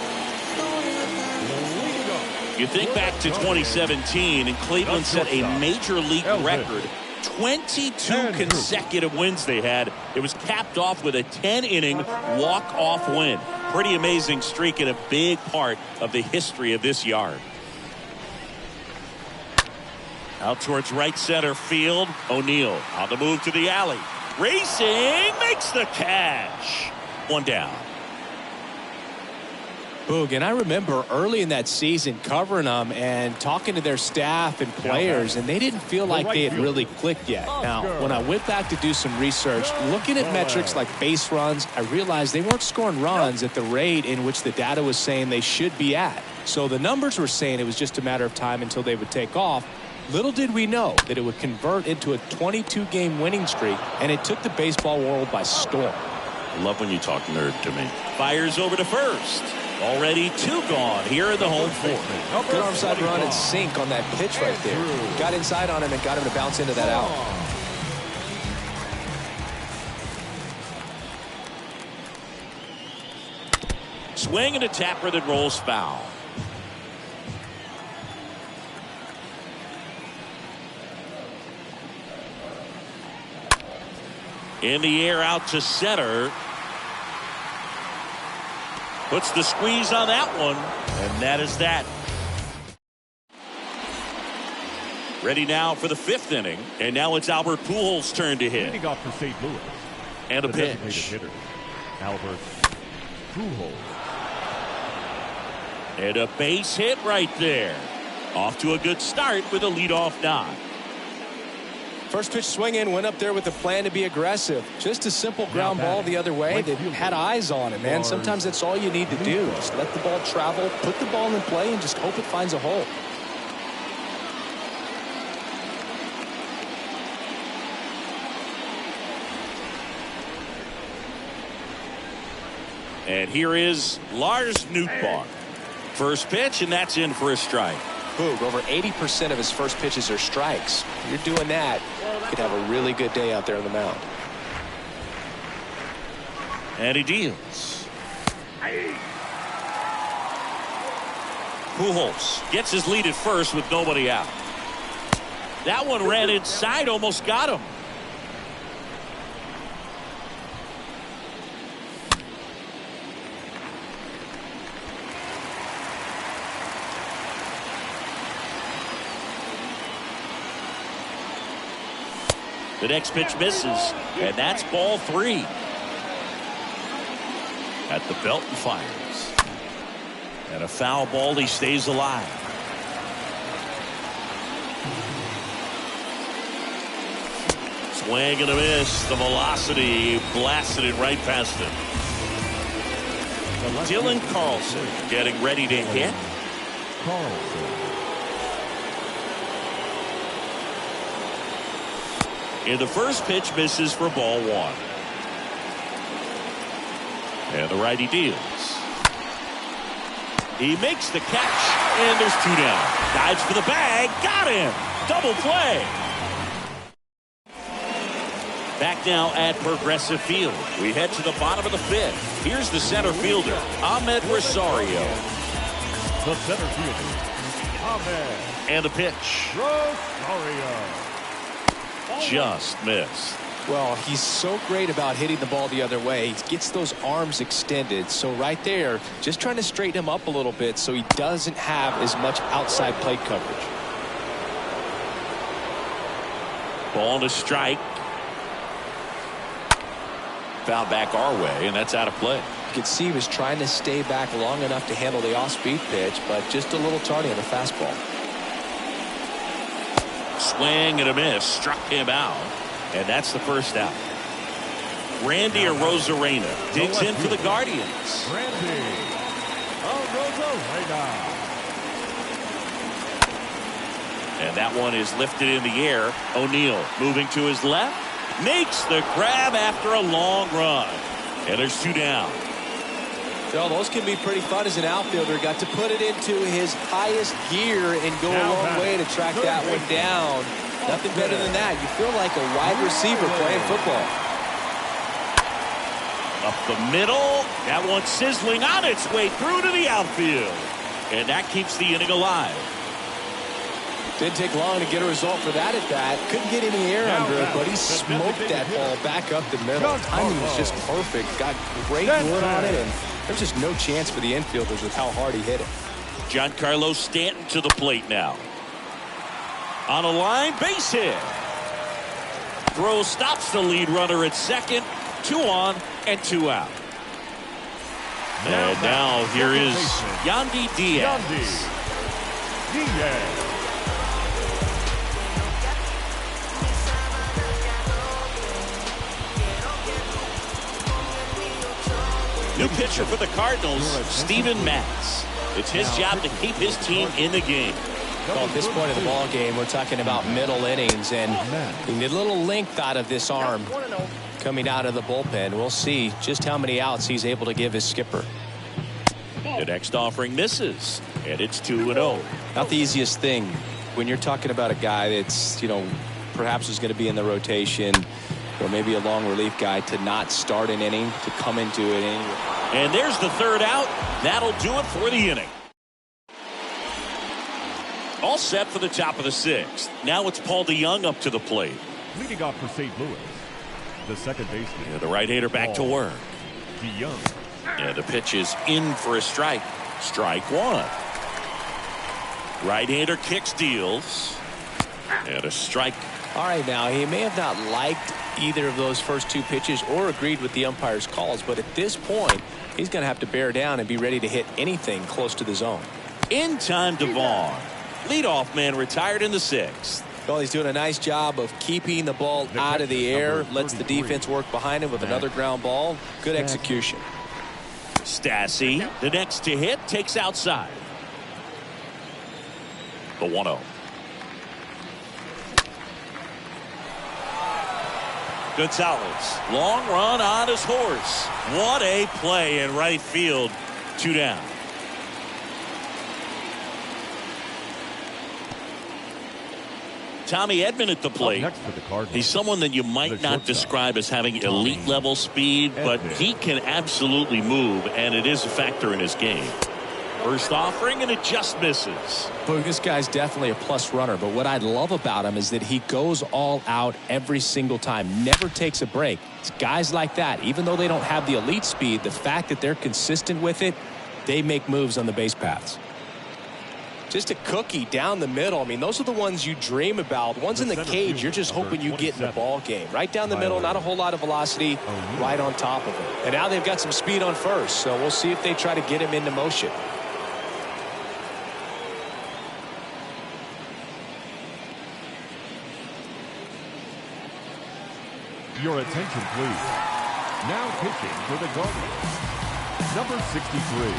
You think back to 2017, and Cleveland set a major league record. 22 consecutive wins they had. It was capped off with a 10-inning walk-off win. Pretty amazing streak and a big part of the history of this yard. Out towards right center field. O'Neill on the move to the alley. Racing, makes the catch. One down. Boog, and I remember early in that season covering them and talking to their staff and players, and they didn't feel like they had really clicked yet. Now, when I went back to do some research, looking at metrics like base runs, I realized they weren't scoring runs at the rate in which the data was saying they should be at. So the numbers were saying it was just a matter of time until they would take off. Little did we know that it would convert into a 22-game winning streak, and it took the baseball world by storm. I love when you talk nerd to me. Fires over to first. Already 2 gone here in the home fourth. Good onside run and sink on that pitch right there. Got inside on him and got him to bounce into that out. Swing and a tapper that rolls foul. In the air out to center. Puts the squeeze on that one, and that is that. Ready now for the 5th inning, and now it's Albert Pujols' turn to hit. Leading off for St. Louis. And a pitch. Hitter, Albert Pujols. And a base hit right there. Off to a good start with a leadoff knock. First pitch swinging, went up there with a plan to be aggressive. Just a simple ground ball the other way that had eyes on it, man. Sometimes that's all you need to do. Just let the ball travel, put the ball in play, and just hope it finds a hole. And here is Lars Nootbaar. First pitch, and that's in for a strike. Boog, over 80% of his first pitches are strikes. If you're doing that, you could have a really good day out there on the mound. And he deals. Pujols gets his lead at first with nobody out. That one ran inside, almost got him. The next pitch misses, and that's ball 3. At the belt and fires. And a foul ball, he stays alive. Swing and a miss. The velocity blasted it right past him. Dylan Carlson getting ready to hit. And the first pitch misses for ball 1. And the righty deals. He makes the catch, and there's 2 down. Dives for the bag, got him. Double play. Back now at Progressive Field. We head to the bottom of the 5th. Here's the center fielder, Ahmed Rosario. The center fielder, Ahmed. And the pitch. Rosario. Just missed. Well, he's so great about hitting the ball the other way. He gets those arms extended. So right there, just trying to straighten him up a little bit so he doesn't have as much outside plate coverage. Ball to strike. Foul back our way, and that's out of play. You could see he was trying to stay back long enough to handle the off-speed pitch, but just a little tardy on the fastball. Swing and a miss. Struck him out. And that's the first out. Randy Arozarena digs in for the Guardians. Randy Arozarena. And that one is lifted in the air. O'Neill moving to his left. Makes the grab after a long run. And there's 2 down. So those can be pretty fun as an outfielder. Got to put it into his highest gear and go a long way to track that one down. Nothing better than that. You feel like a wide receiver playing football. Up the middle. That one sizzling on its way through to the outfield. And that keeps the inning alive. Didn't take long to get a result for that at bat. Couldn't get any air under it, but he smoked that ball back up the middle. Timing was just perfect. Got great wood on it, and there's just no chance for the infielders with how hard he hit it. Giancarlo Stanton to the plate now. On a line, base hit. Throw stops the lead runner at second. 2 on and 2 out. And now here is Yandy Diaz. New pitcher for the Cardinals, Steven Matz. It's his job to keep his team in the game. Well, at this point of the ball game, we're talking about middle innings, and we need a little length out of this arm coming out of the bullpen. We'll see just how many outs he's able to give his skipper. The next offering misses, and it's 2-0. Not the easiest thing when you're talking about a guy that's, perhaps is going to be in the rotation, or maybe a long relief guy, to not start an inning, to come into an inning. And there's the 3rd out. That'll do it for the inning. All set for the top of the 6th. Now it's Paul DeYoung up to the plate. Leading off for St. Louis, the second baseman. Yeah, the right-hander back to work. DeYoung. Yeah, the pitch is in for a strike. Strike 1. Right-hander kicks, deals. And a strike. All right, now, he may have not liked either of those first 2 pitches or agreed with the umpire's calls, but at this point, he's going to have to bear down and be ready to hit anything close to the zone. In time, Devon. Leadoff man retired in the 6th. Well, he's doing a nice job of keeping the ball out of the air, lets the defense work behind him with another ground ball. Good execution. Stassi, the next to hit, takes outside. The 1-0. Gonzalez, long run on his horse. What a play in right field. 2 down. Tommy Edman at the plate. He's someone that you might not describe as having elite level speed, but he can absolutely move, and it is a factor in his game. First offering, and it just misses. Well, this guy's definitely a plus runner, but what I love about him is that he goes all out every single time, never takes a break. It's guys like that, even though they don't have the elite speed, the fact that they're consistent with it, they make moves on the base paths. Just a cookie down the middle. I mean, those are the ones you dream about. Ones in the cage, you're just hoping you get in the ball game. Right down the middle, not a whole lot of velocity, right on top of it. And now they've got some speed on first, so we'll see if they try to get him into motion. Your attention, please. Now pitching for the Guardians, number 63.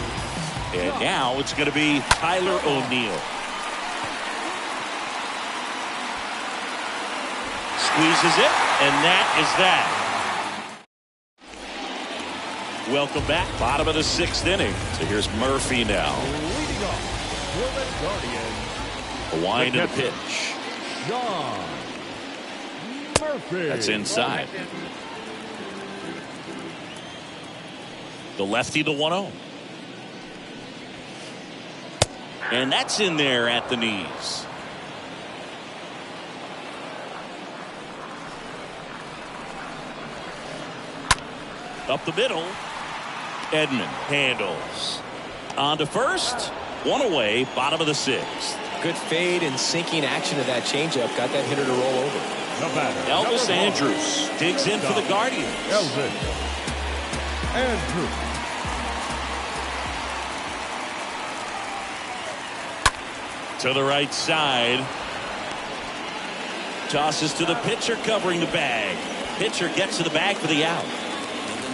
And now it's going to be Tyler O'Neill. Squeezes it, and that is that. Welcome back. Bottom of the 6th inning. So here's Murphy now. Leading off for the Guardians, A wind and a pitch. John Murphy. That's inside. The lefty, the 1-0. And that's in there at the knees. Up the middle. Edman handles. On to first. 1 away. Bottom of the 6th. Good fade and sinking action of that changeup. Got that hitter to roll over. Elvis Andrus digs in for the Guardians. Elvis Andrus. To the right side. Tosses to the pitcher covering the bag. Pitcher gets to the bag for the out.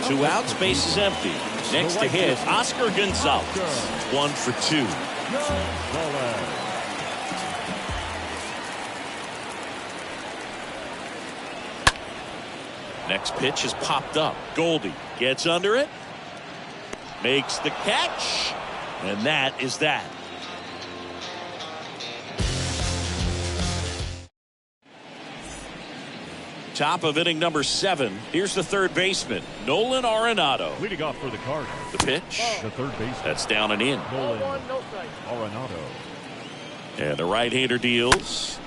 2 outs, base is empty. Next to hit, Oscar Gonzalez. 1 for 2. Next pitch is popped up. Goldie gets under it. Makes the catch. And that is that. Top of inning number 7. Here's the third baseman, Nolan Arenado. Leading off for the Cardinals. The pitch. The third baseman. That's down and in. Nolan Arenado. And the right-hander deals.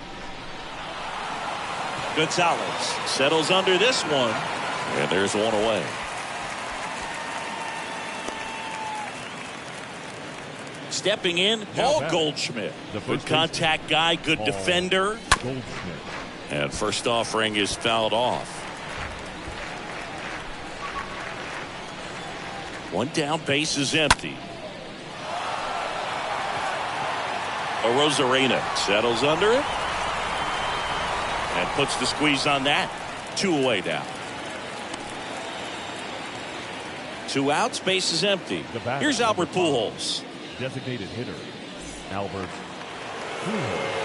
Gonzalez settles under this one. And there's one away. Stepping in, Paul Goldschmidt. Good contact guy, good defender. Goldschmidt. And first offering is fouled off. One down, base is empty. Arozarena settles under it. And puts the squeeze on that. 2 away now. 2 outs, base is empty. Here's Albert Pujols. Designated hitter, Albert Pujols.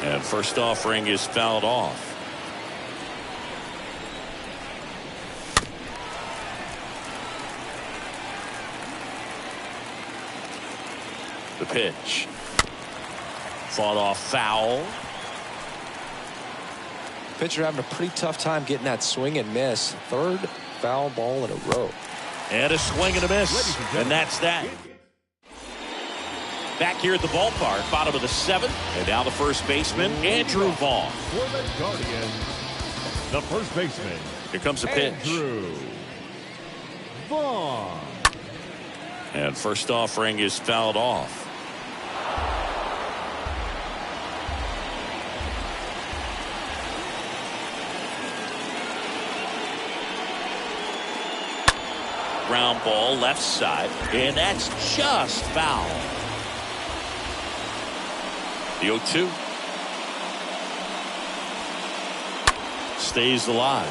And first offering is fouled off. The pitch. Fought off foul. Pitcher having a pretty tough time getting that swing and miss. 3rd foul ball in a row. And a swing and a miss. And that's that. Back here at the ballpark, bottom of the 7th. And now the first baseman, Andrew Vaughn. For the Guardians, the first baseman. Here comes a pitch. Andrew Vaughn. And first offering is fouled off. Ground ball left side, and that's just foul. The 0-2 stays alive.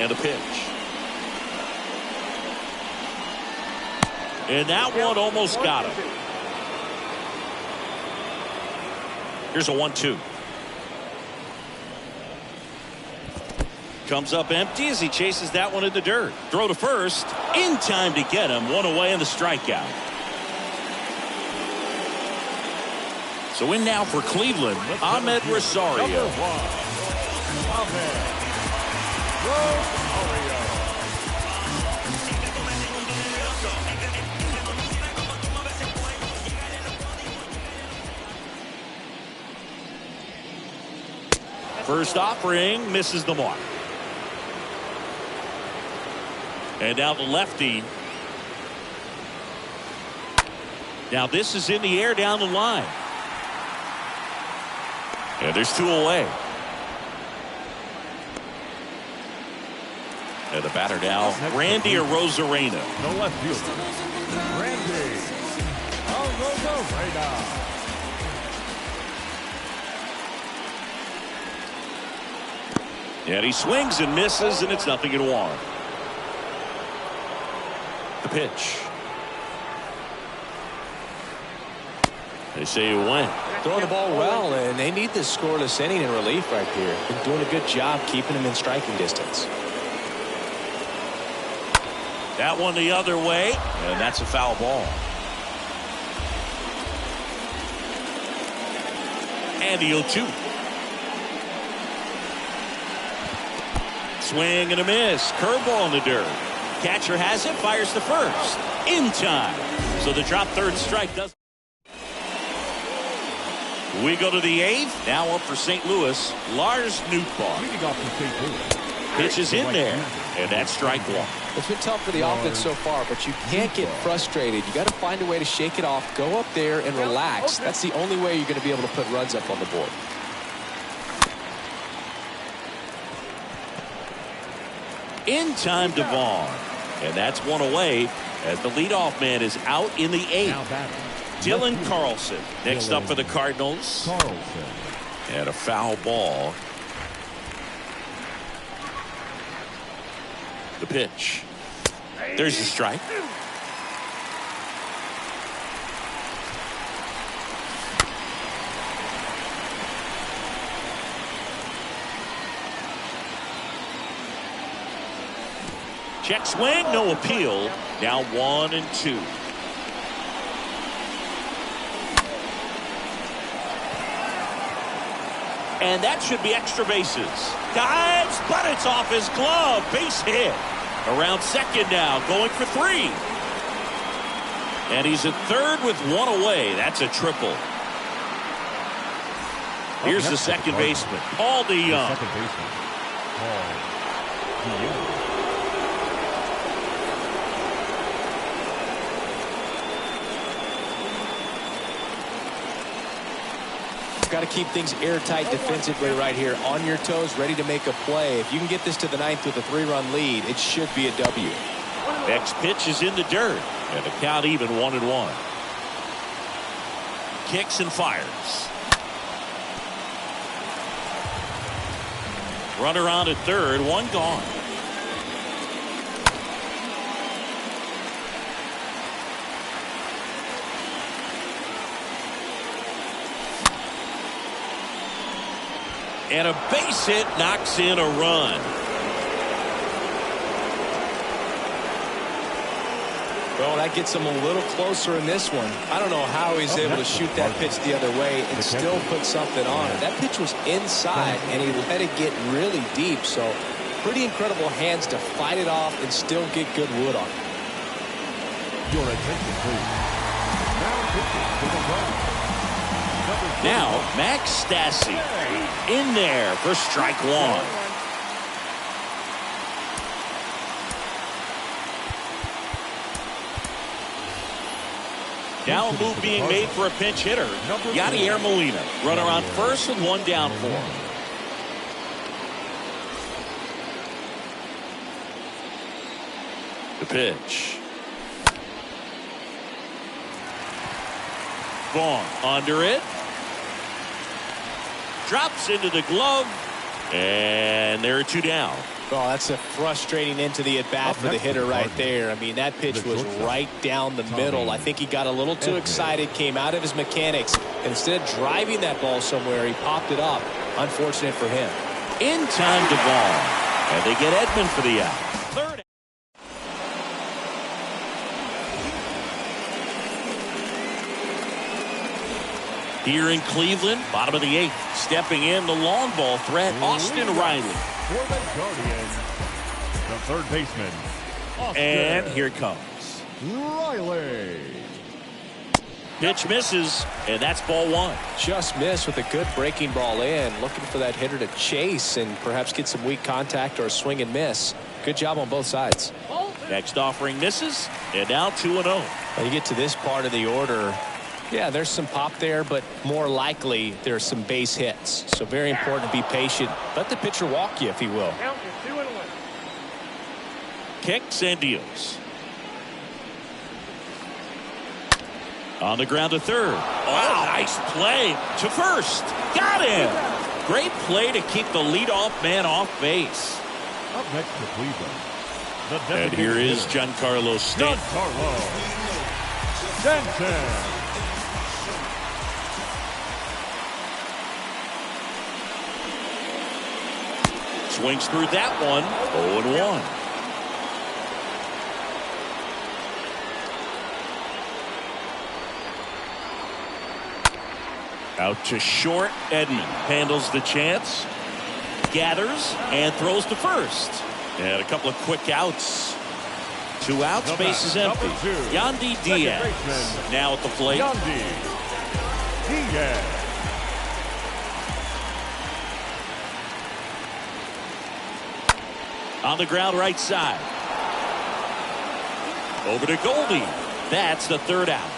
And a pitch. And that one almost got him. Here's a 1-2. Comes up empty as he chases that one in the dirt. Throw to first. In time to get him. 1 away in the strikeout. So in now for Cleveland, Ahmed Rosario. Ahmed Rosario. First offering misses the mark. And now the lefty. Now this is in the air down the line. And there's 2 away. And the batter now, Randy Arozarena. The left fielder, Randy Arozarena. And he swings and misses, and it's 0-1. The pitch. They say you win. Throwing the ball well, and they need this scoreless inning in relief right here. Been doing a good job keeping him in striking distance. That one the other way, and that's a foul ball. And the 0-2. Swing and a miss. Curveball in the dirt. Catcher has it, fires to first. In time. So the drop third strike does. We go to the 8th. Now up for St. Louis, Lars Nootbaar. Leading off for St. Louis. Pitches in there, and that's strike 1. It's been tough for the offense so far, but you can't get frustrated. You got to find a way to shake it off, go up there and relax. That's the only way you're going to be able to put runs up on the board. In time to Vaughn, and that's 1 away as the leadoff man is out in the 8th. Dylan Carlson next up for the Cardinals. And a foul ball. The pitch. There's the strike. Check swing, no appeal. Now 1-2. And that should be extra bases. Dives, but it's off his glove. Base hit. Around second now, going for 3. And he's at third with 1 away. That's a triple. Here's the second baseman, Paul DeYoung. Second baseman, Paul DeYoung. Got to keep things airtight defensively right here. On your toes, ready to make a play. If you can get this to the 9th with a 3-run lead, it should be a W. Next pitch is in the dirt. And the count even 1-1. Kicks and fires. Runner on at third, 1 gone. And a base hit knocks in a run. Well, that gets him a little closer in this one. I don't know how he's able to shoot that pitch the other way and still put something on it. That pitch was inside, and he let it get really deep. So pretty incredible hands to fight it off and still get good wood on it. Your attention, please. Now pitching to the right. Now, Max Stassi in there for strike 1. Now a move being made for a pinch hitter. Yadier Molina. Runner on first and 1 down for him. The pitch. Vaughn under it. Drops into the glove. And there are 2 down. Oh, that's a frustrating into the at-bat for the hitter right there. I mean, that pitch was right down the middle. I think he got a little too excited, came out of his mechanics. Instead of driving that ball somewhere, he popped it up. Unfortunate for him. In time to Vaughn. And they get Edman for the out. Third. Here in Cleveland, bottom of the 8th. Stepping in the long ball threat, Austin Riley. For the Guardians, the third baseman, Austin And here it comes. Riley. Pitch misses, and that's ball 1. Just missed with a good breaking ball in. Looking for that hitter to chase and perhaps get some weak contact or a swing and miss. Good job on both sides. Next offering misses, and now 2-0. When you get to this part of the order, yeah, there's some pop there, but more likely there's some base hits. So very important to be patient. Let the pitcher walk you, if he will. Kicks and deals. On the ground to third. Oh, nice play to first. Got him. Great play to keep the leadoff man off base. Up next to Cleveland. And here is Giancarlo Stanton. Giancarlo Stanton. Swings through that one. 0-1. Out to short. Edman handles the chance. Gathers and throws to first. And a couple of quick outs. 2 outs. Base is empty. Yandy Diaz now at the plate. Yandy Diaz. On the ground right side. Over to Goldie. That's the 3rd out.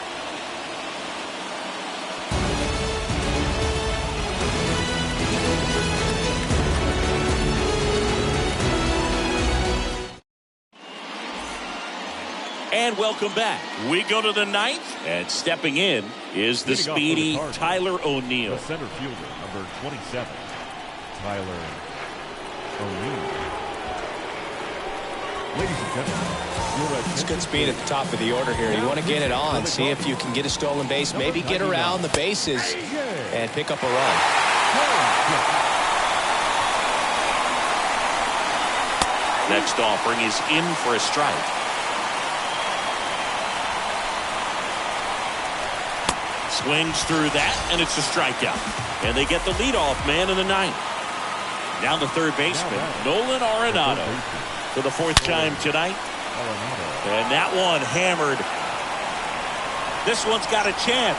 And welcome back. We go to the 9th, and stepping in is the speedy Tyler O'Neill. The center fielder, number 27, Tyler O'Neill. Ladies and gentlemen, it's good speed at the top of the order here. You want to get it on, see if you can get a stolen base, maybe get around the bases and pick up a run. Next offering is in for a strike. Swings through that, and it's a strikeout. And they get the leadoff man in the ninth. Now the third baseman, Nolan Arenado, for the fourth time tonight. And that one hammered. This one's got a chance.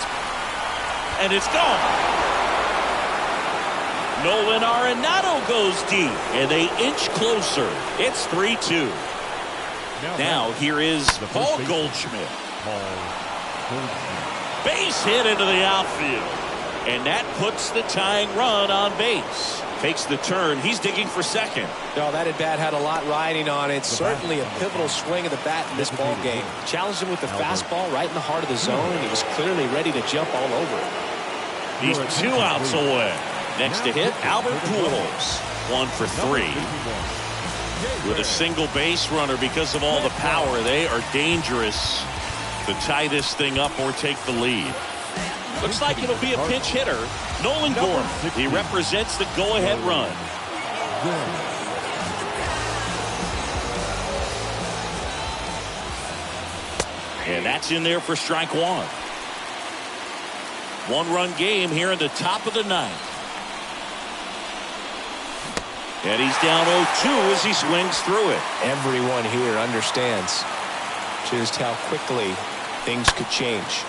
And it's gone. Nolan Arenado goes deep, and they inch closer. It's 3-2. Now here is Paul Goldschmidt. Base hit into the outfield. And that puts the tying run on base. Takes the turn. He's digging for second. No, that at-bat had a lot riding on it. Certainly a pivotal swing of the bat in this ball game. Challenged him with the fastball right in the heart of the zone, and he was clearly ready to jump all over it. He's 2 outs away. Next to hit, Albert Pujols. 1 for 3. With a single base runner because of all the power, they are dangerous to tie this thing up or take the lead. Looks like it'll be a pinch hitter. Nolan Gorman. He represents the go-ahead run. And that's in there for strike one. 1-run game here in the top of the ninth. And he's down 0-2 as he swings through it. Everyone here understands just how quickly things could change.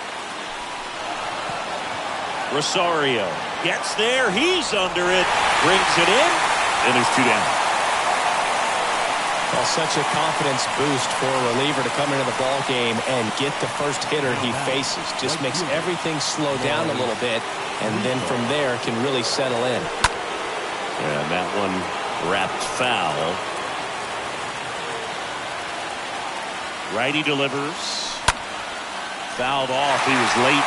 Rosario gets there. He's under it. Brings it in. And there's 2 down. Well, such a confidence boost for a reliever to come into the ball game and get the first hitter he faces. Just makes everything slow down a little bit, and then from there can really settle in. And that one wrapped foul. Righty delivers. Fouled off. He was late.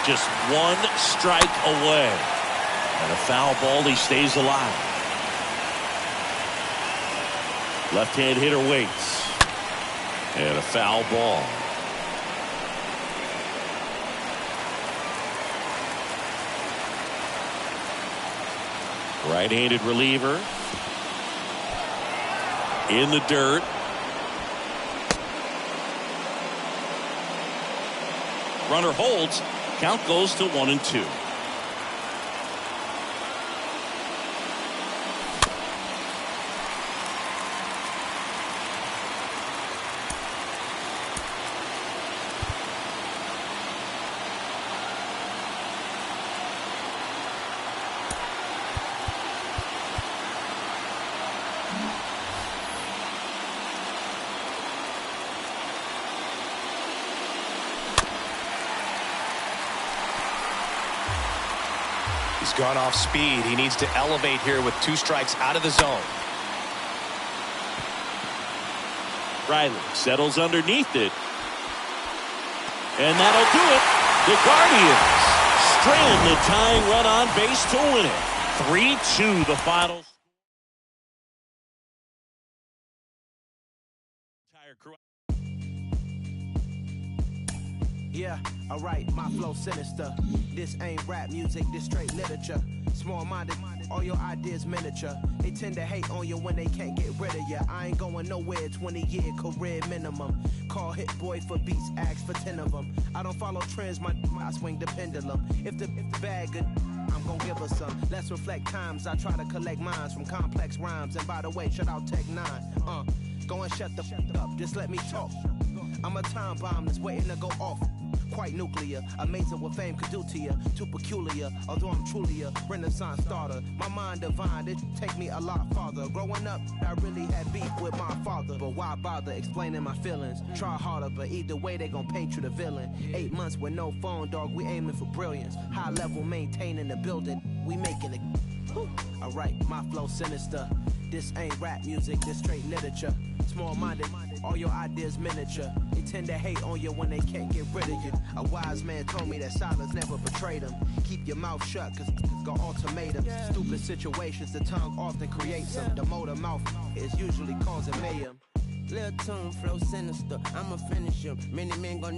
Just 1 strike away. And a foul ball. He stays alive. Left-hand hitter waits. And a foul ball. Right-handed reliever. In the dirt. Runner holds. Count goes to 1-2. He's gone off speed. He needs to elevate here with 2 strikes out of the zone. Riley settles underneath it. And that'll do it. The Guardians strand the tying run on base to win it. 3-2 the final. Yeah, alright, my flow sinister. This ain't rap music, this straight literature. Small-minded, all your ideas miniature. They tend to hate on you when they can't get rid of you. I ain't going nowhere, 20-year career minimum. Call Hit Boy for beats, ask for 10 of them. I don't follow trends, I swing the pendulum. If the bag good, I'm gonna give her some. Let's reflect times, I try to collect minds from complex rhymes. And by the way, shout out Tech 9. Go and shut the up, just let me talk. I'm a time bomb that's waiting to go off. Quite nuclear, amazing what fame could do to you. Too peculiar, although I'm truly a renaissance starter. My mind divine, it take me a lot farther. Growing up, I really had beef with my father. But why bother explaining my feelings? Try harder, but either way they gon' paint you the villain. 8 months with no phone, dog, we aiming for brilliance. High level maintaining the building, we making it. Alright, my flow sinister. This ain't rap music, this straight literature. Small-minded, all your ideas miniature. They tend to hate on you when they can't get rid of you. A wise man told me that silence never betrayed him. Keep your mouth shut, cause it's got ultimatums. Stupid situations, the tongue often creates them. The motor mouth is usually causing mayhem. Little tune, flow sinister. I'ma finish him. Many men gon'